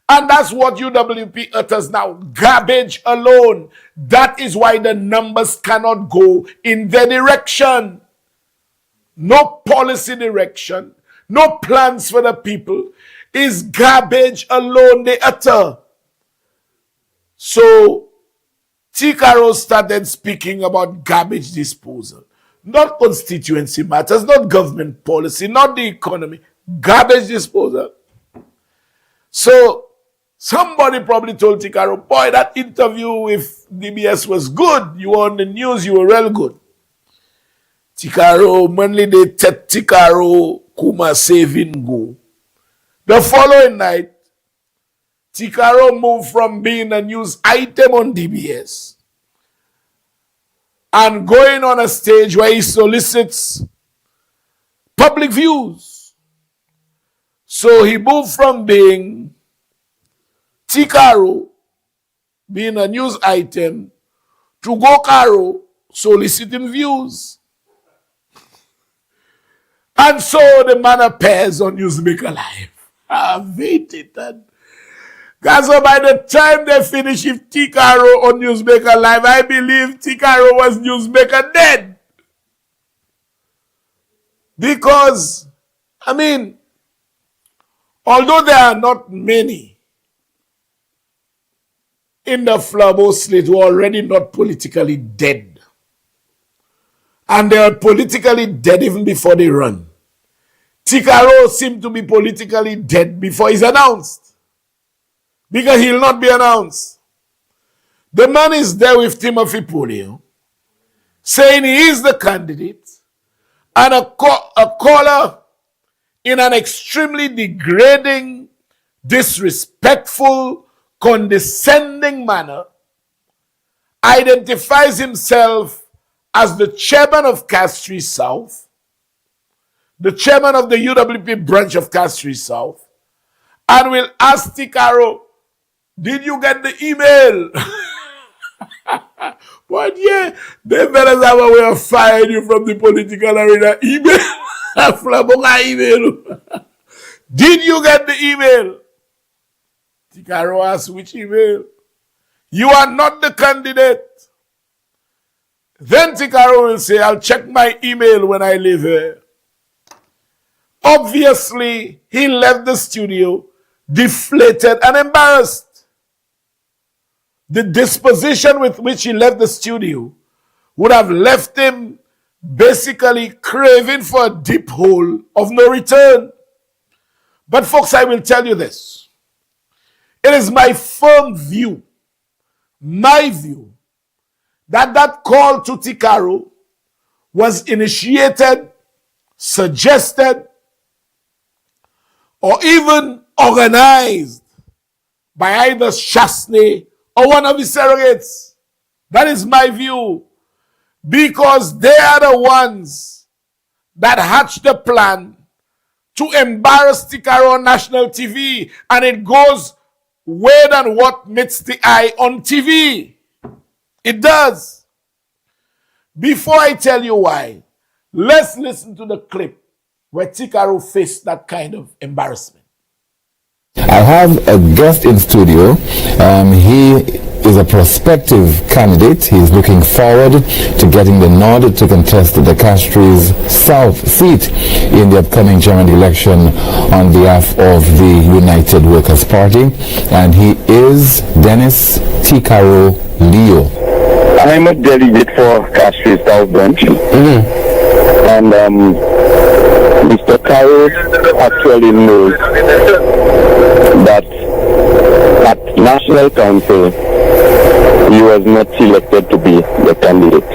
And that's what UWP utters now. Garbage alone. That is why the numbers cannot go in their direction. No policy direction. No plans for the people. Is garbage alone they utter. So, Tikaro started speaking about garbage disposal. Not constituency matters, not government policy, not the economy. Garbage disposal. So, somebody probably told Tikaro, boy, that interview with DBS was good. You were on the news, you were real good. Tikaro, mainly they take Tikaro Kuma saving go. The following night, Tikaro moved from being a news item on DBS and going on a stage where he solicits public views. So he moved from being Tikaro, being a news item, to Gokaro, soliciting views. And so the man appears on Newsmaker Live. I've waited. Guys, so by the time they finish with Tikaro on Newsmaker Live, I believe Tikaro was Newsmaker dead. Because, I mean, although there are not many in the Flabo slate who are already not politically dead, and they are politically dead even before they run, Tikaro seemed to be politically dead before he's announced. Because he'll not be announced. The man is there with Timothy Polio, saying he is the candidate, and a caller in an extremely degrading, disrespectful, condescending manner identifies himself as the chairman of Castries South, the chairman of the UWP branch of Castries South, and will ask Tikaro, did you get the email? But yeah, they fellas have a way of firing you from the political arena. Email. Email. Did you get the email? Tikaro asks, which email? You are not the candidate. Then Tikaro will say, I'll check my email when I leave here. Obviously, he left the studio deflated and embarrassed. The disposition with which he left the studio would have left him basically craving for a deep hole of no return. But folks, I will tell you this. It is my firm view, that that call to Tikaro was initiated, suggested, or even organized by either Chasney or one of his surrogates. That is my view. Because they are the ones that hatched the plan to embarrass Tikaro on national TV. And it goes way than what meets the eye on TV. It does. Before I tell you why, let's listen to the clip where Tikaro faced that kind of embarrassment. I have a guest in studio. He is a prospective candidate. He's looking forward to getting the nod to contest the Castries South seat in the upcoming general election on behalf of the United Workers' Party. And he is Dennis Tikaro Leo. I'm a delegate for Castries South branch. And Mr. Karo actually knows that at National Council he was not selected to be the candidate.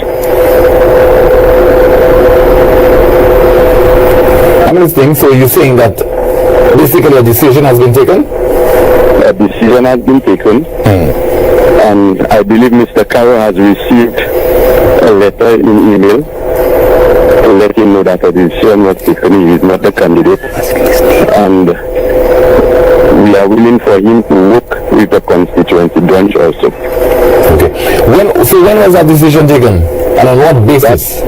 I'm listening. So you're saying that basically a decision has been taken? A decision has been taken. And I believe Mr. Karo has received a letter in email to let him know that a decision was taken. He is not the candidate. And we are willing for him to work with the constituency branch also. Okay. When was that decision taken? And on what basis?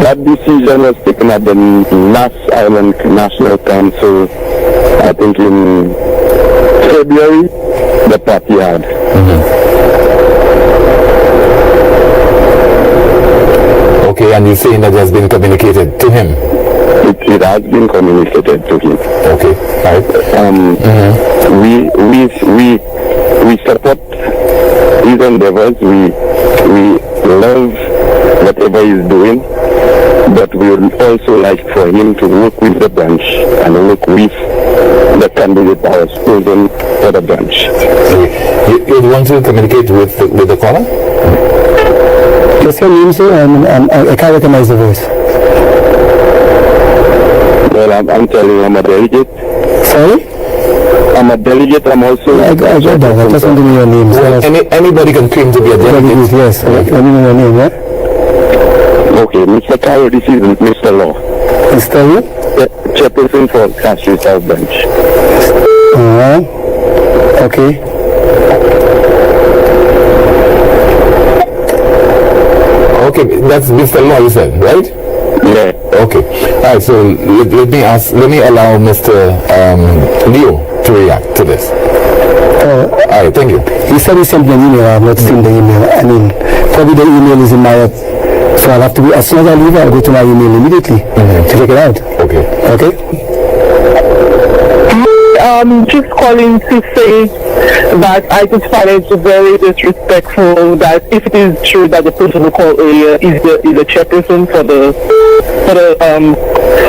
That decision was taken at the Nass Island National Council, I think in February, the party had. Okay, and you're saying that has been communicated to him? It has been communicated to him. Okay, right. We support his endeavors. We love whatever he's doing, but we would also like for him to work with the branch and work with the candidate that was chosen for the branch. You want to communicate with the caller? Just your name, sir, and I can't recognize the voice. Well, I'm telling you, I'm a delegate. Sorry? I'm a delegate. I'm also... I got that. I just want to know your name. Well, anybody can claim to be a delegate. Yes, let me know your name, yeah? Okay, Mr. Carroll, this is Mr. Law. Mr. Law? Chairperson for Castries South Branch. Okay. Okay, that's Mr. Law, you said, right? Yeah. Okay. All right, so let me allow Mr. Leo to react to this. All right, thank you. He said he sent me an email. I have not seen the email. I mean, probably the email is in my... So I'll have to... As soon as I leave, I'll go to my email immediately to check it out. Okay. Okay? Just calling to say that I just find it very disrespectful that if it is true that the person who called earlier is the chairperson for the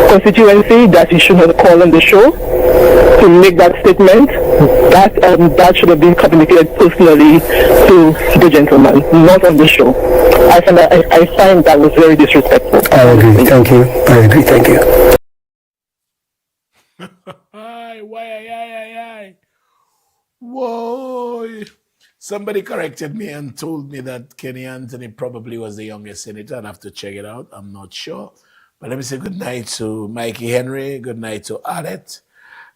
constituency, that he should not call on the show to make that statement. That should have been communicated personally to the gentleman, not on the show. I find that was very disrespectful. I agree. Thank you. I agree. Thank you. Whoa. Somebody corrected me and told me that Kenny Anthony probably was the youngest senator. I'd have to check it out. I'm not sure. But let me say good night to Mikey Henry. Good night to Adet.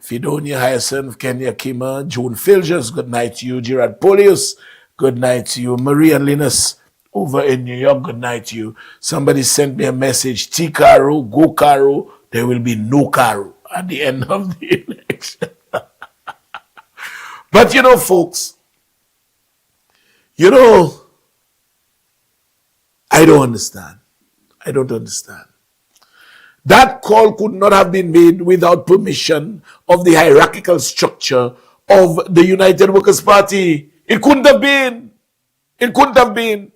Fidonia Hyacinth, Kenya Kima, June Filgers. Good night to you, Gerard Polius. Good night to you, Maria Linus over in New York. Good night to you. Somebody sent me a message. T Caro, go Caro. There will be no Caro at the end of the election. But you know, folks, I don't understand. I don't understand. That call could not have been made without permission of the hierarchical structure of the United Workers' Party. It couldn't have been. It couldn't have been.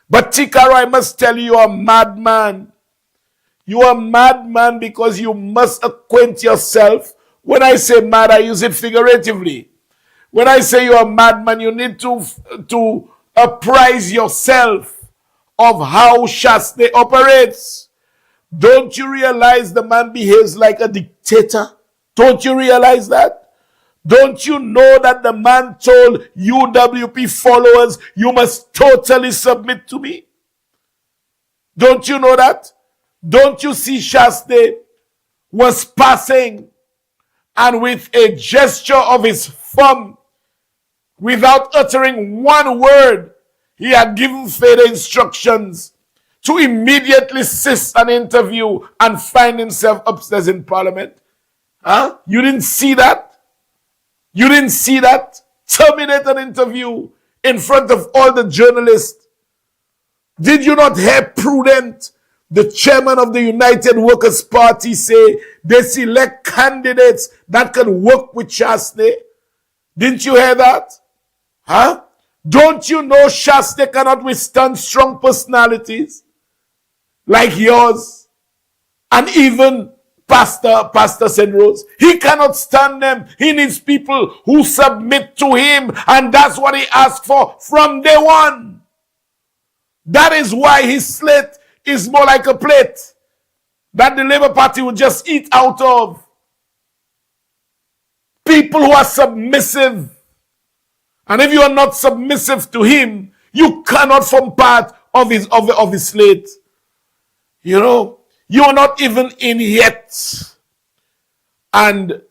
But Tikaro, I must tell you, you're a madman. You are a madman because you must acquaint yourself. When I say mad, I use it figuratively. When I say you're a madman, you need to apprise yourself of how Shasne operates. Don't you realize the man behaves like a dictator? Don't you realize that? Don't you know that the man told UWP followers, you must totally submit to me? Don't you know that? Don't you see Shasne was passing and with a gesture of his thumb, without uttering one word, he had given further instructions to immediately cease an interview and find himself upstairs in Parliament? Huh? You didn't see that? You didn't see that? Terminate an interview in front of all the journalists. Did you not hear Prudent, the chairman of the United Workers' Party, say they select candidates that can work with Shasne? Didn't you hear that? Huh? Don't you know Shasne cannot withstand strong personalities like yours and even Pastor St. Rose? He cannot stand them. He needs people who submit to him, and that's what he asked for from day one. That is why his slate is more like a plate that the Labour Party will just eat out of. People who are submissive. And if you are not submissive to him, you cannot form part of his slate. You know, you are not even in yet. And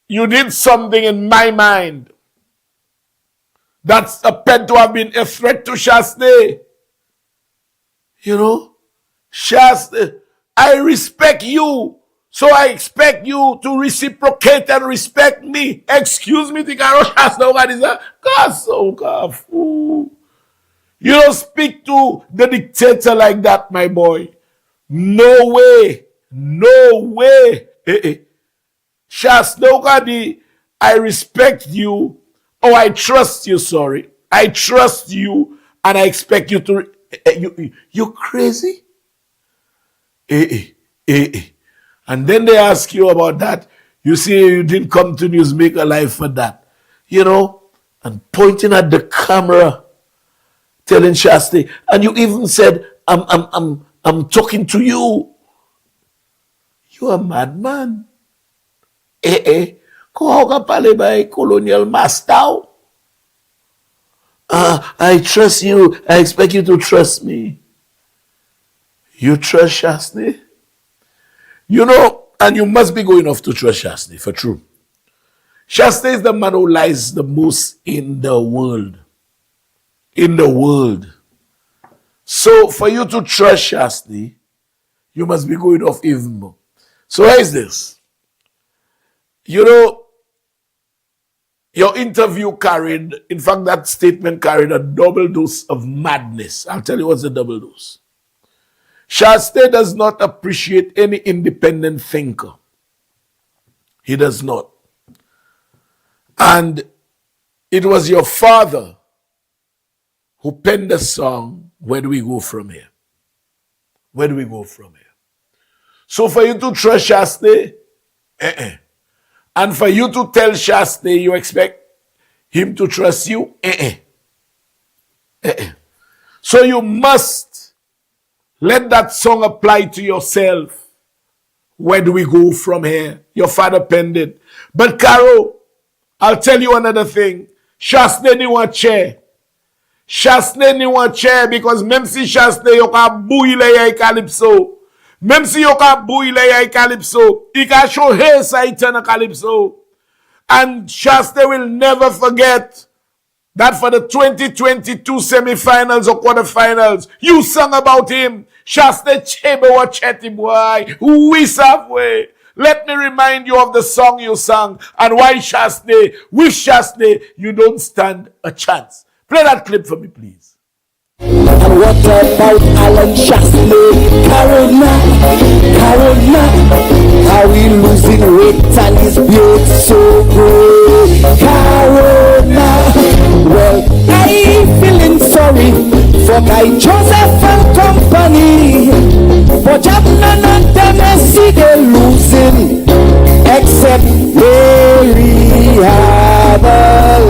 you did something in my mind that's appeared to have been a threat to Shasne. You know, Shasta, I respect you, so I expect you to reciprocate and respect me. Excuse me, Tikaro Shasta, what is that? God, so God, fool. You don't speak to the dictator like that, my boy. No way. No way. Shasta, I respect you. Oh, I trust you, sorry. I trust you, and I expect you to... You crazy? And then they ask you about that. You see, you didn't come to Newsmaker Live for that. You know, and pointing at the camera, telling Shasta, and you even said, I'm talking to you. You a madman. Kung ka pala ba colonial master? I trust you. I expect you to trust me. You trust Shasta? You know, and you must be going off to trust Shasta, for true. Shasta is the man who lies the most in the world. In the world. So for you to trust Shasta, you must be going off even more. So where is this? You know, your interview carried, in fact, that statement carried a double dose of madness. I'll tell you what's the double dose. Shasta does not appreciate any independent thinker. He does not. And it was your father who penned the song, Where Do We Go From Here? Where do we go from here? So for you to trust Shasta, and for you to tell Shasta you expect him to trust you, So you must let that song apply to yourself. Where do we go from here? Your father penned it. But Caro, I'll tell you another thing. Shasta ni want chair. Shasta ni want chair because même si Shasta yo ka bouille le calypso. Même si yo ka bouille le calypso, he ka show hey sa itana calypso. And Shasta will never forget that for the 2022 semifinals or quarterfinals, you sung about him. Shasta chebe wa chetty boy. We halfway. Let me remind you of the song you sang and why Shasta, with Shasta, you don't stand a chance. Play that clip for me, please. And what about Alan Shasta? Carolina, how he losing weight and his beard so great. Carolina, well, I ain't feeling sorry for Guy Joseph and company, but I'm none of them I see they losing, except Mary have a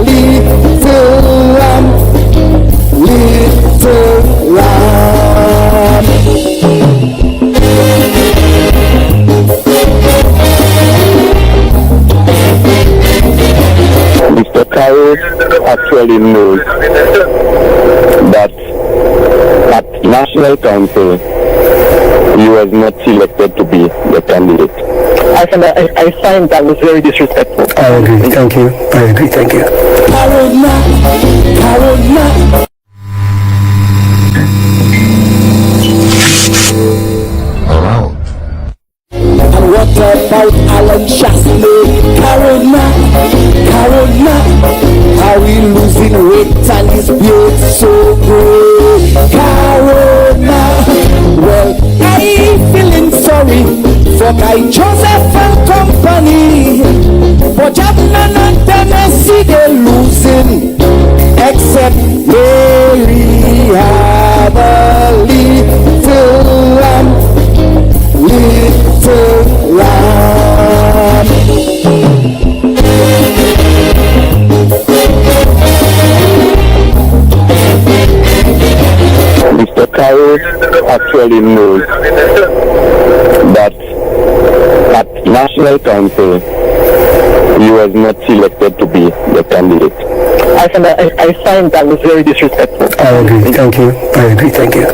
little lamb. Little lamb. Mr. Carroll actually knows that at National Council he was not selected to be the candidate. I find that was very disrespectful. I agree, thank you. I agree, thank you. Carolina. And what about Alan Shasta? Carolina, how he losing weight and his beard so great. Carolina, well, I ain't feeling sorry for Guy Joseph and company, but I'm none of them I see they losing, except Mary have a little lamb. Little lamb. Mr. Carroll actually knows that at National Council he was not selected to be the candidate. I find that was very disrespectful. I agree, thank you. I agree, thank you.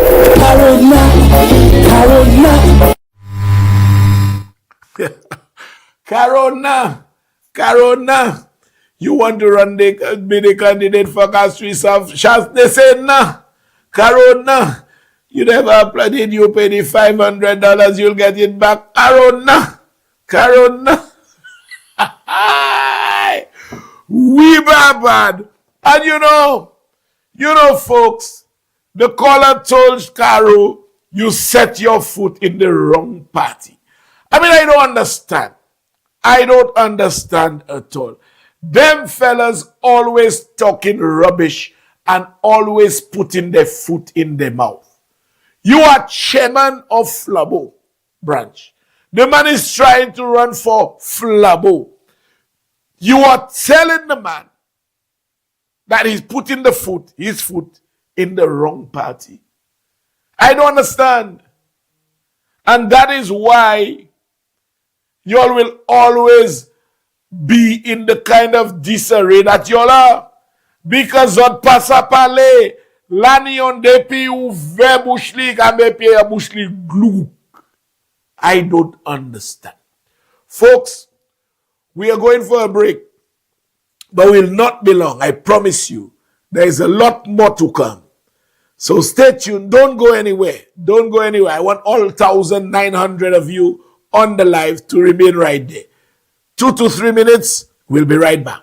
Carona, you want to be the candidate for Castries Central? They say nah. Carona, You never applied it, you pay the $500, you'll get it back. Corona. We bad. And you know, folks, the caller told Caro, you set your foot in the wrong party. I mean, I don't understand. I don't understand at all. Them fellas always talking rubbish and always putting their foot in their mouth. You are chairman of Flabo branch. The man is trying to run for Flabo. You are telling the man that he's putting his foot in the wrong party. I don't understand. And that is why y'all will always be in the kind of disarray that y'all are. Because on passa parler, l'année on depuis ou ve bouchli kame pied bouchli glou. I don't understand. Folks, we are going for a break, but will not be long. I promise you, there is a lot more to come. So stay tuned. Don't go anywhere. Don't go anywhere. I want all 1,900 of you on the live to remain right there. 2 to 3 minutes. We'll be right back.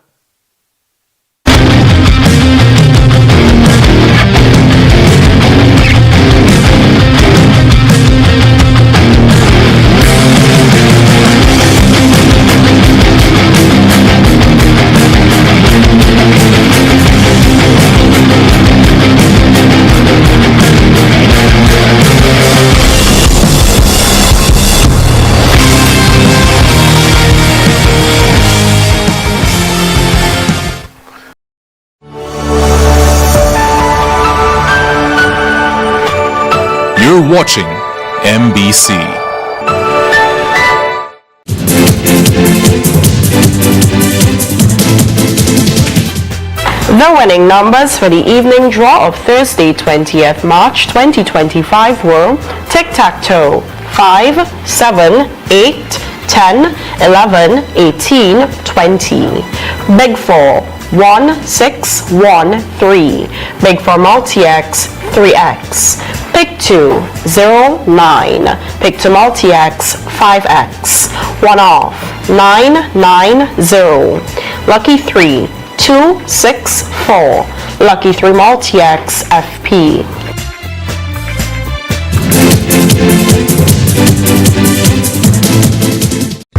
You're watching MBC. The winning numbers for the evening draw of Thursday, 20th March 2025 were Tic-Tac-Toe 5, 7, 8, 10, 11, 18, 20. Big 4 1, 6, 1, 3. Big 4 Multi-X 3X. Pick 2 0, 9. Pick 2 Multi-X 5X. 1 off 9, 9, 0. Lucky 3 2, 6, 4. Lucky 3 Multi-X FP.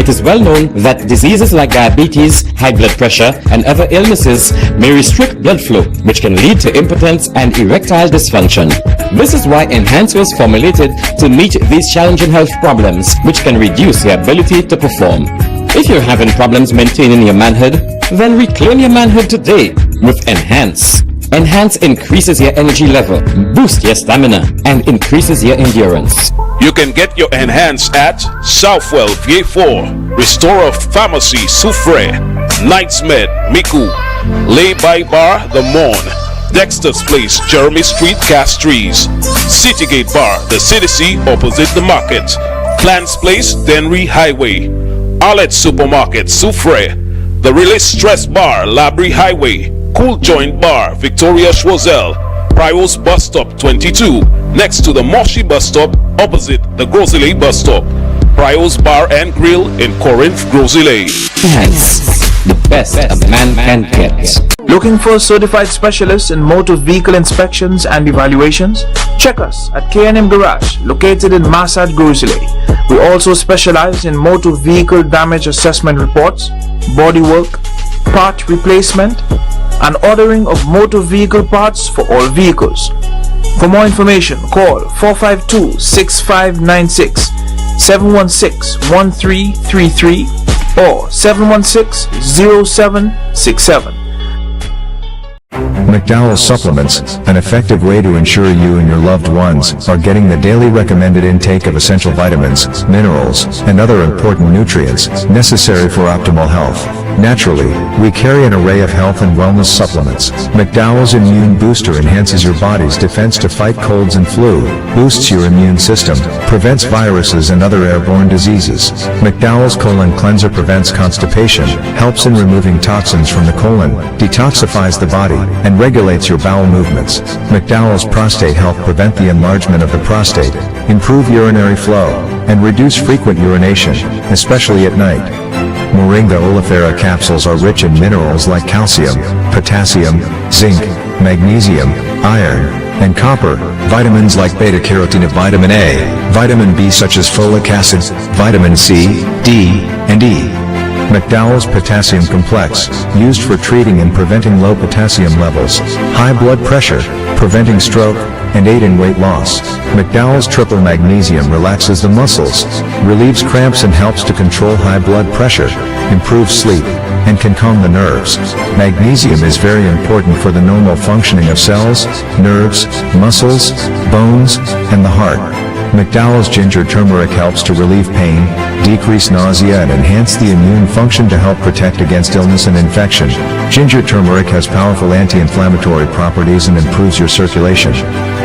It is well known that diseases like diabetes, high blood pressure, and other illnesses may restrict blood flow, which can lead to impotence and erectile dysfunction. This is why Enhance was formulated to meet these challenging health problems, which can reduce your ability to perform. If you're having problems maintaining your manhood, then reclaim your manhood today with Enhance. Enhance increases your energy level, boosts your stamina, and increases your endurance. You can get your Enhance at Southwell VA4, Restorer Pharmacy Soufre, Knights Med Miku, Lay by Bar The Morn, Dexter's Place Jeremy Street Castries, Citygate Bar The CDC opposite the market, Plants Place Denry Highway, Arlette Supermarket Soufre, The Release Stress Bar Labrie Highway, Cool Joint Bar Victoria Schwazel, Prios Bus Stop 22, next to the Moshi Bus Stop opposite the Grosile Bus Stop. Prios Bar and Grill in Corinth, Grosile. Enhance, the best a man can get. Looking for certified specialists in motor vehicle inspections and evaluations? Check us at K&M Garage, located in Masad, Grosile. We also specialize in motor vehicle damage assessment reports, bodywork, part replacement, and ordering of motor vehicle parts for all vehicles. For more information, call 452-6596, 716-1333, or 716-0767. McDowell Supplements, an effective way to ensure you and your loved ones are getting the daily recommended intake of essential vitamins, minerals, and other important nutrients necessary for optimal health. Naturally, we carry an array of health and wellness supplements. McDowell's Immune Booster enhances your body's defense to fight colds and flu, boosts your immune system, prevents viruses and other airborne diseases. McDowell's Colon Cleanser prevents constipation, helps in removing toxins from the colon, detoxifies the body, and regulates your bowel movements. McDowell's Prostate Health prevent the enlargement of the prostate, improve urinary flow, and reduce frequent urination, especially at night. Moringa oleifera capsules are rich in minerals like calcium, potassium, zinc, magnesium, iron, and copper, vitamins like beta-carotene, vitamin A, vitamin B such as folic acid, vitamin C, D, and E. McDowell's Potassium Complex, used for treating and preventing low potassium levels, high blood pressure, preventing stroke, and aid in weight loss. McDowell's Triple Magnesium relaxes the muscles, relieves cramps and helps to control high blood pressure, improves sleep, and can calm the nerves. Magnesium is very important for the normal functioning of cells, nerves, muscles, bones, and the heart. McDowell's Ginger Turmeric helps to relieve pain, decrease nausea and enhance the immune function to help protect against illness and infection. Ginger turmeric has powerful anti-inflammatory properties and improves your circulation.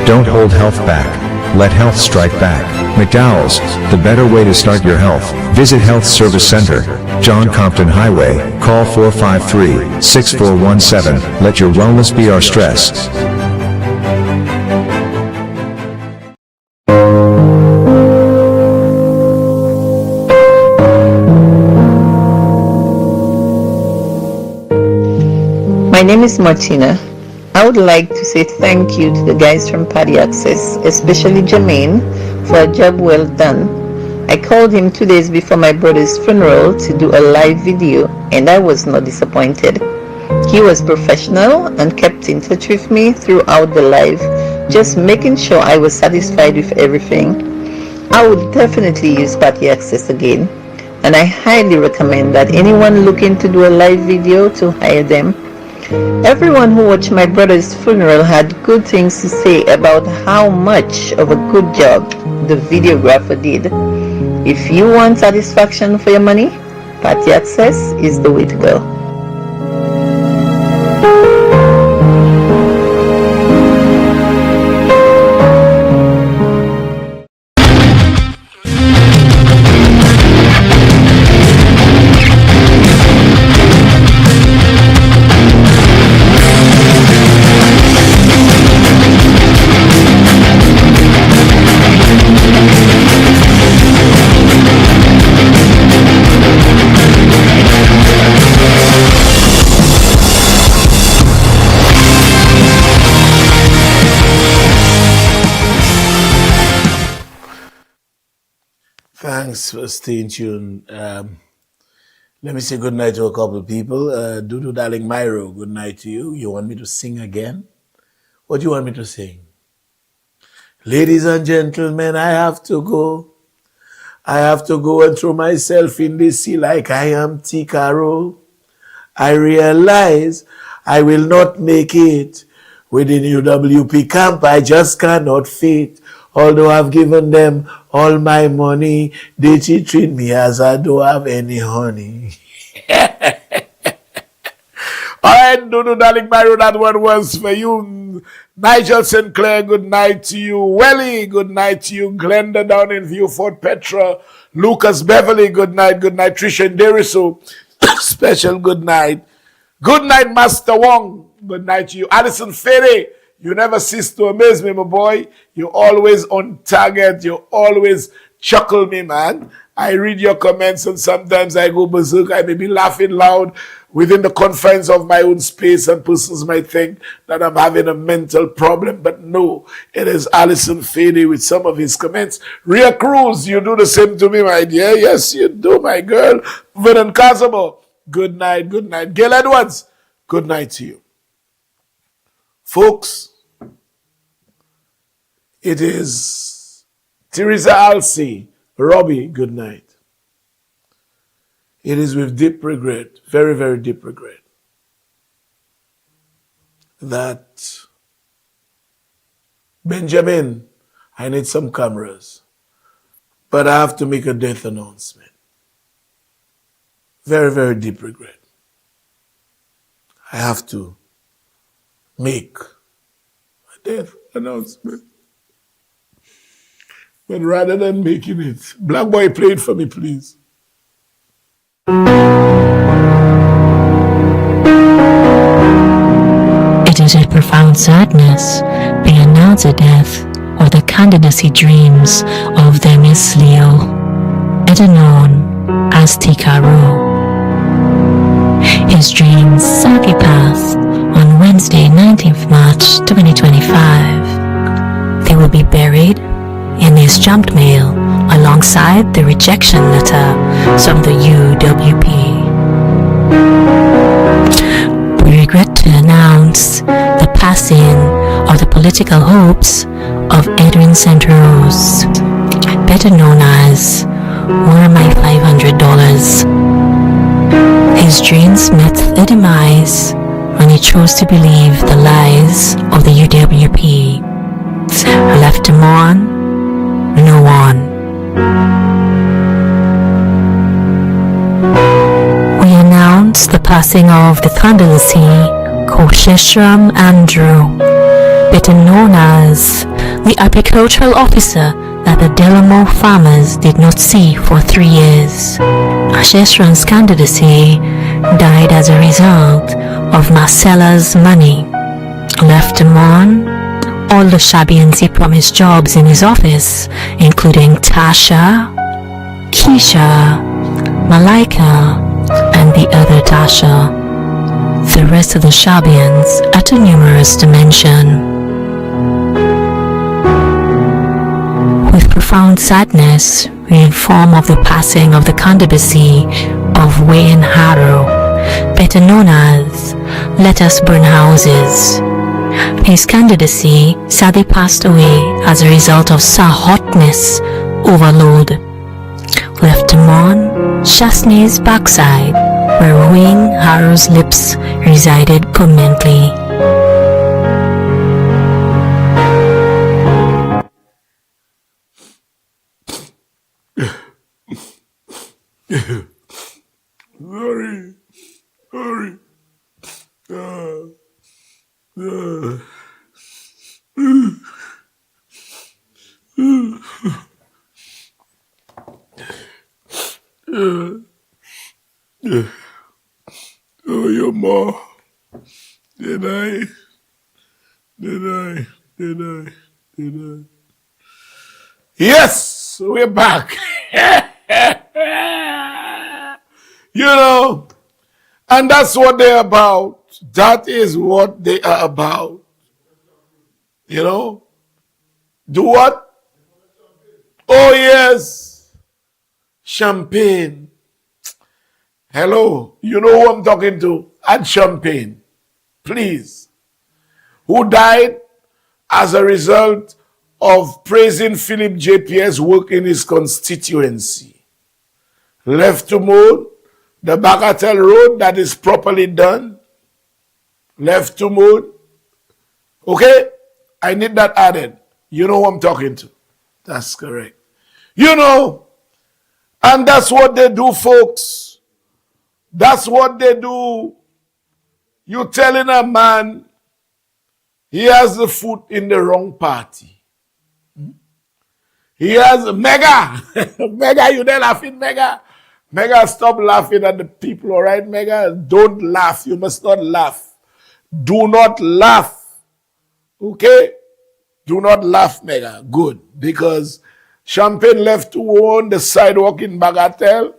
Don't hold health back. Let health strike back. McDowell's, the better way to start your health. Visit Health Service Center, John Compton Highway. Call 453-6417. Let your wellness be our stress. My name is Martina. I would like to say thank you to the guys from Paddy Access, especially Jermaine, for a job well done. I called him 2 days before my brother's funeral to do a live video, and I was not disappointed. He was professional and kept in touch with me throughout the live, just making sure I was satisfied with everything. I would definitely use Paddy Access again, and I highly recommend that anyone looking to do a live video to hire them. Everyone who watched my brother's funeral had good things to say about how much of a good job the videographer did. If you want satisfaction for your money, Paddy Access is the way to go. Thanks for staying tuned. Let me say good night to a couple of people. Dudu Darling Myro, good night to you. You want me to sing again? What do you want me to sing? Ladies and gentlemen, I have to go. I have to go and throw myself in the sea like I am Tikaro. I realize I will not make it. Within UWP camp, I just cannot fit. Although I've given them all my money, they treat me as I don't have any honey. All right, Dudu Darling Myro, that one was for you. Nigel Sinclair, good night to you. Welly, good night to you. Glenda down in Viewfort, Petra. Lucas Beverly, good night. Good night. Trisha Deriso, special good night. Good night, Master Wong. Good night to you. Addison Ferry, you never cease to amaze me, my boy. You're always on target. You always chuckle me, man. I read your comments and sometimes I go berserk. I may be laughing loud within the confines of my own space, and persons might think that I'm having a mental problem. But no, it is Alison Fady with some of his comments. Rhea Cruz, you do the same to me, my dear. Yes, you do, my girl. Vernon Casabo, good night, good night. Gail Edwards, good night to you. Folks, it is Teresa Alsey. Robbie, good night. It is with deep regret, very, very deep regret, that Benjamin, I need some cameras, but I have to make a death announcement. Very, very deep regret. I have to make a death announcement. But rather than making it, Black Boy, play it for me, please. It is with profound sadness we announce the death of the candidacy dreams of the Miss Leo, better known as Tikaro. His dreams sadly passed on Wednesday, 19th March 2025. They will be buried in his jumped mail alongside the rejection letter from the UWP. We regret to announce the passing of the political hopes of Edwin Centros, better known as Where Are My $500? His dreams met the demise when he chose to believe the lies of the UWP, left him on, no one. We announce the passing of the Thunderlessee Kosheshram Andrew, better known as the agricultural officer that the Delamo farmers did not see for 3 years. Asheshram's candidacy died as a result of Marcella's money, left him on all the Shabians he promised jobs in his office, including Tasha, Keisha, Malaika, and the other Tasha. The rest of the Shabians are too numerous to mention. With profound sadness, we inform of the passing of the candidacy of Wayne Harrow, better known as Let Us Burn Houses. His candidacy sadly passed away as a result of hotness overload, left him on Shasney's backside, where Wayne Harrow's lips resided permanently. Oh, your mom. Did I? Yes, we're back. You know, and that's what they're about. That is what they are about. You know? Do what? Oh, yes. Champagne. Hello. You know who I'm talking to? Add champagne. Please. Who died as a result of praising Philip JPS work in his constituency. Left to mold the Bagatelle Road that is properly done. Left to mold. Okay? I need that added. You know who I'm talking to. That's correct. You know, and that's what they do, folks. That's what they do. You telling a man he has the foot in the wrong party. He has Mega. Mega, you there laughing, Mega? Mega, stop laughing at the people, all right, Mega? Don't laugh. You must not laugh. Do not laugh. Okay? Do not laugh, Mega. Good. Because Champagne left to own the sidewalk in Bagatelle.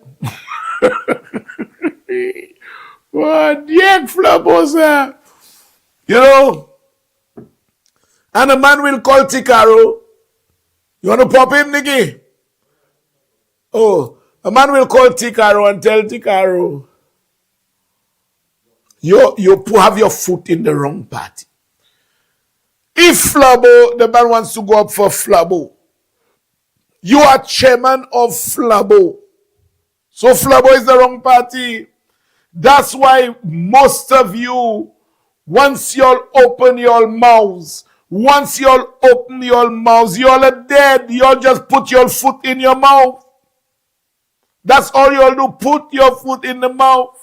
What? Yeah, Flabosa. You know? And a man will call Tikaro. You want to pop in, Nicky? Oh, a man will call Tikaro and tell Tikaro, you have your foot in the wrong party. If Flabo, the man wants to go up for Flabo, you are chairman of Flabo. So Flabo is the wrong party. That's why most of you, once y'all open your mouths, y'all are dead. Y'all just put your foot in your mouth. That's all y'all do. Put your foot in the mouth.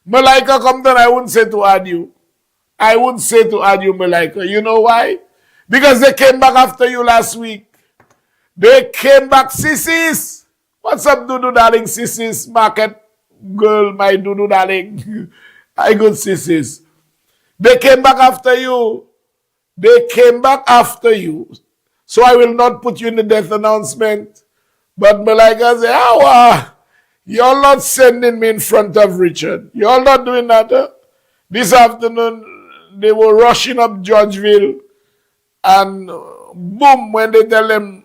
Malaika come down, I wouldn't say to add you. I wouldn't say to add you, Malaika. You know why? Because they came back after you last week. They came back, sissies. What's up, Dudu darling, sissies? Market girl, my Dudu darling. I good sissies. They came back after you. They came back after you. So I will not put you in the death announcement. But Malaika say, you're not sending me in front of Richard. You're not doing that. Huh? This afternoon, they were rushing up Georgeville. And boom, when they tell them,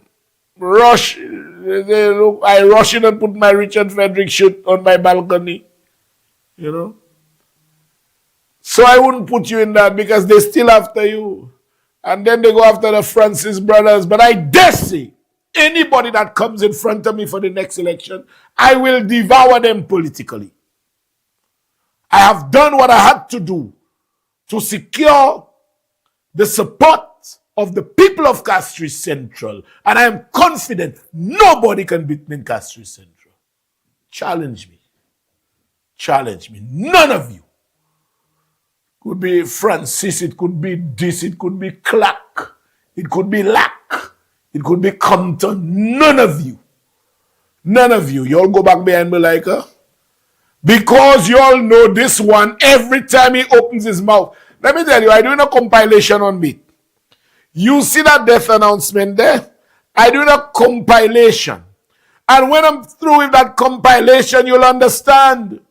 rush, I rush in and put my Richard Frederick shirt on my balcony. You know? So I wouldn't put you in that because they still after you. And then they go after the Francis brothers. But I dare say, anybody that comes in front of me for the next election, I will devour them politically. I have done what I had to do to secure the support of the people of Castries Central. And I am confident nobody can beat me in Castries Central. Challenge me. Challenge me. None of you. Could be Francis, it could be this, it could be Clark, it could be Lack, it could be Compton. None of you. None of you. You all go back behind Malaika. Because you all know this one, every time he opens his mouth. Let me tell you, I'm doing a compilation on me. You see that death announcement there? I'm doing a compilation. And when I'm through with that compilation, you'll understand.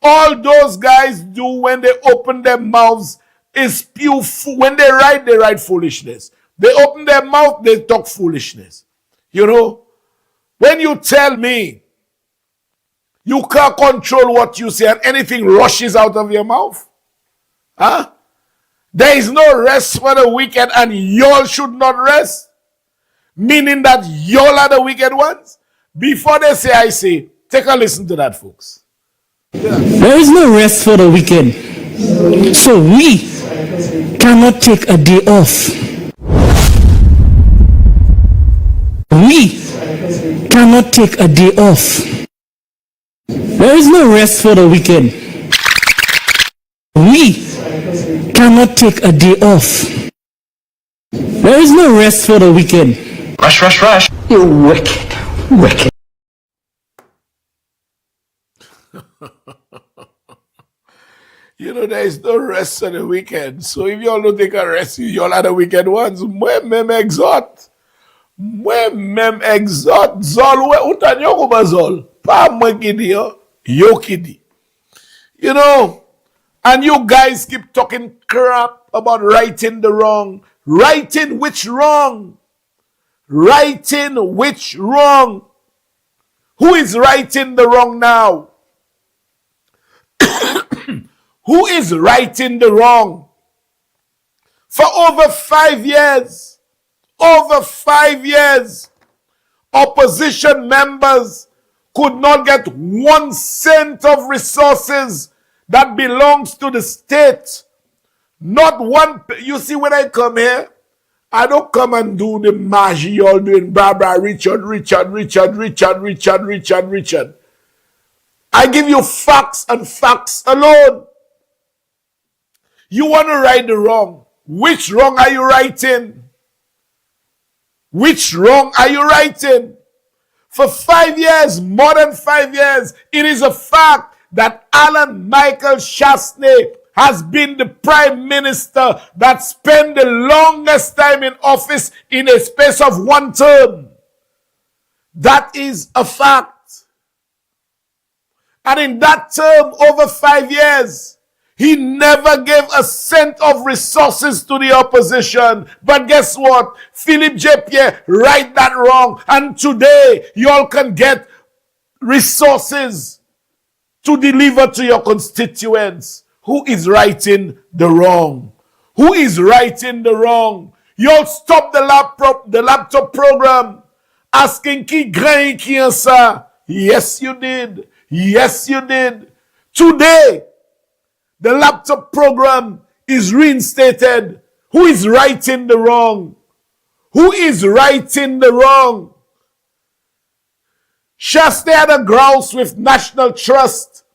All those guys do when they open their mouths is pure when they write foolishness. They open their mouth, they talk foolishness. You know, when you tell me you can't control what you say and anything rushes out of your mouth, huh? There is no rest for the wicked and y'all should not rest. Meaning that y'all are the wicked ones. Before they say, I say, take a listen to that, folks. There is no rest for the wicked. So we cannot take a day off. We cannot take a day off. There is no rest for the wicked. We cannot take a day off. There is no rest for the wicked. Rush, rush, rush. You wicked, wicked. You know, there is no rest on the weekend. So if y'all don't take a rest, y'all are the wicked ones. Mwen mem exhort. Zol we utan yo kuba zol. Pa mwen kidi yo. Yo kidi. You know, and you guys keep talking crap about righting the wrong. Righting which wrong? Righting which wrong? Who is righting the wrong now? Who is righting the wrong? For over 5 years, opposition members could not get 1 cent of resources that belongs to the state. Not one. You see, when I come here, I don't come and do the magie y'all doing, Barbara, Richard. I give you facts and facts alone. You want to right the wrong. Which wrong are you righting? Which wrong are you righting? For 5 years, more than 5 years, it is a fact that Alan Michael Chastney has been the prime minister that spent the longest time in office in a space of 1 term. That is a fact. And in that term, over 5 years, he never gave a cent of resources to the opposition. But guess what? Philip J. Pierre right that wrong. And today, you all can get resources to deliver to your constituents. Who is righting the wrong? Who is righting the wrong? You all stop the laptop program asking ki grain ki ansa. Yes, you did. Yes, you did. Today, the laptop program is reinstated. Who is righting the wrong? Who is righting the wrong? Shastney had a grouse with National Trust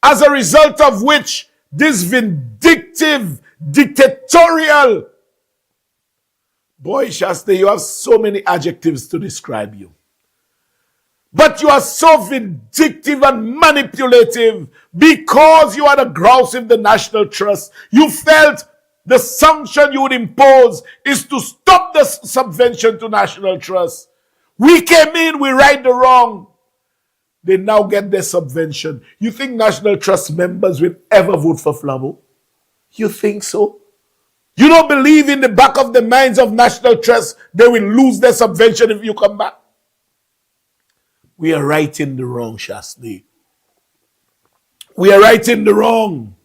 as a result of which this vindictive, dictatorial, boy, Shasta, you have so many adjectives to describe you. But you are so vindictive and manipulative because you had a grouse in the National Trust. You felt the sanction you would impose is to stop the subvention to National Trust. We came in, we right the wrong. They now get their subvention. You think National Trust members will ever vote for Flavo? You think so? You don't believe in the back of the minds of National Trust they will lose their subvention if you come back? We are righting the wrong, Shasti. We are righting the wrong.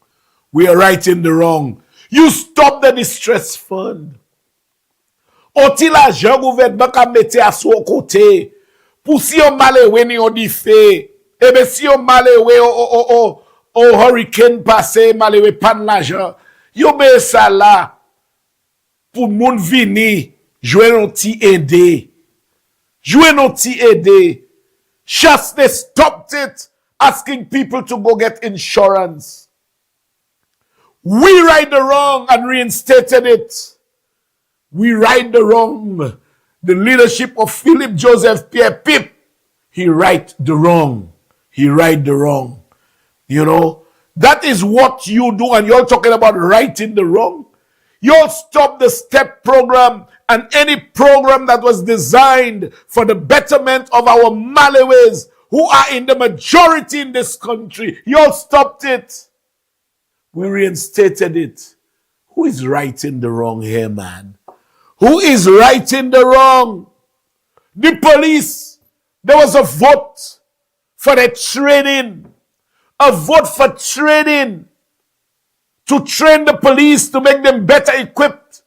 We are righting the wrong. You stop the distress fund. Oti la jan gouvernement ka mette a son kote. Pou si yon malewe ni yon di fe. Ebe si yon malewe o hurricane passe, malewe pan la jan. Yo be sa la. Pou moun vini. Jwe non ti ede. Jwe non ti ede. Just they stopped it, asking people to go get insurance. We right the wrong and reinstated it. We right the wrong. The leadership of Philip Joseph Pierre Pip, he right the wrong. He right the wrong. You know, that is what you do, and you're talking about righting the wrong. You'll stop the STEP program and any program that was designed for the betterment of our Malawis who are in the majority in this country. Y'all stopped it. We reinstated it. Who is righting the wrong here, man? Who is righting the wrong? The police. There was a vote for the training. A vote for training. To train the police to make them better equipped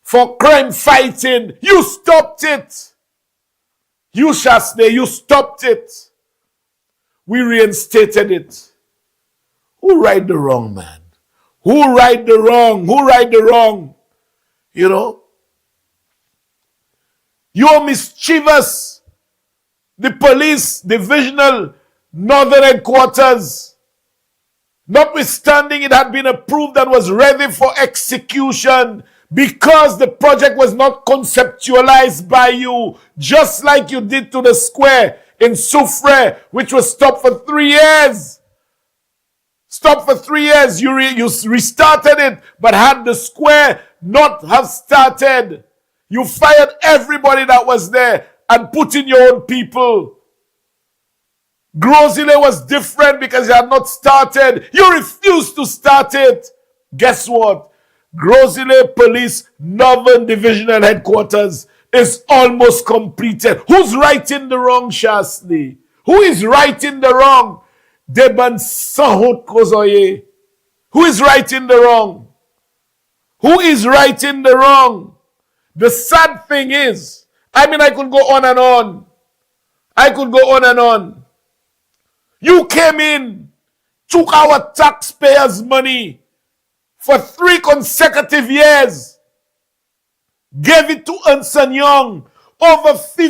for crime fighting. You stopped it. You Shasne, you stopped it. We reinstated it. Who right the wrong, man? Who right the wrong? Who right the wrong? You know? You're mischievous. The police divisional northern headquarters, notwithstanding it had been approved and was ready for execution, because the project was not conceptualized by you, just like you did to the square in Soufre, which was stopped for 3 years. Stopped for 3 years. You restarted it, but had the square not have started, you fired everybody that was there and put in your own people. Grosile was different because you had not started. You refused to start it. Guess what? Grosile Police Northern Divisional Headquarters is almost completed. Who's righting the wrong, Shasni? Who is righting the wrong? Deban Sahot Kozoye. Who is righting the wrong? Who is righting the wrong? The sad thing is, I could go on and on. I could go on and on. You came in, took our taxpayers' money for 3 consecutive years, gave it to Ernst & Young, over 50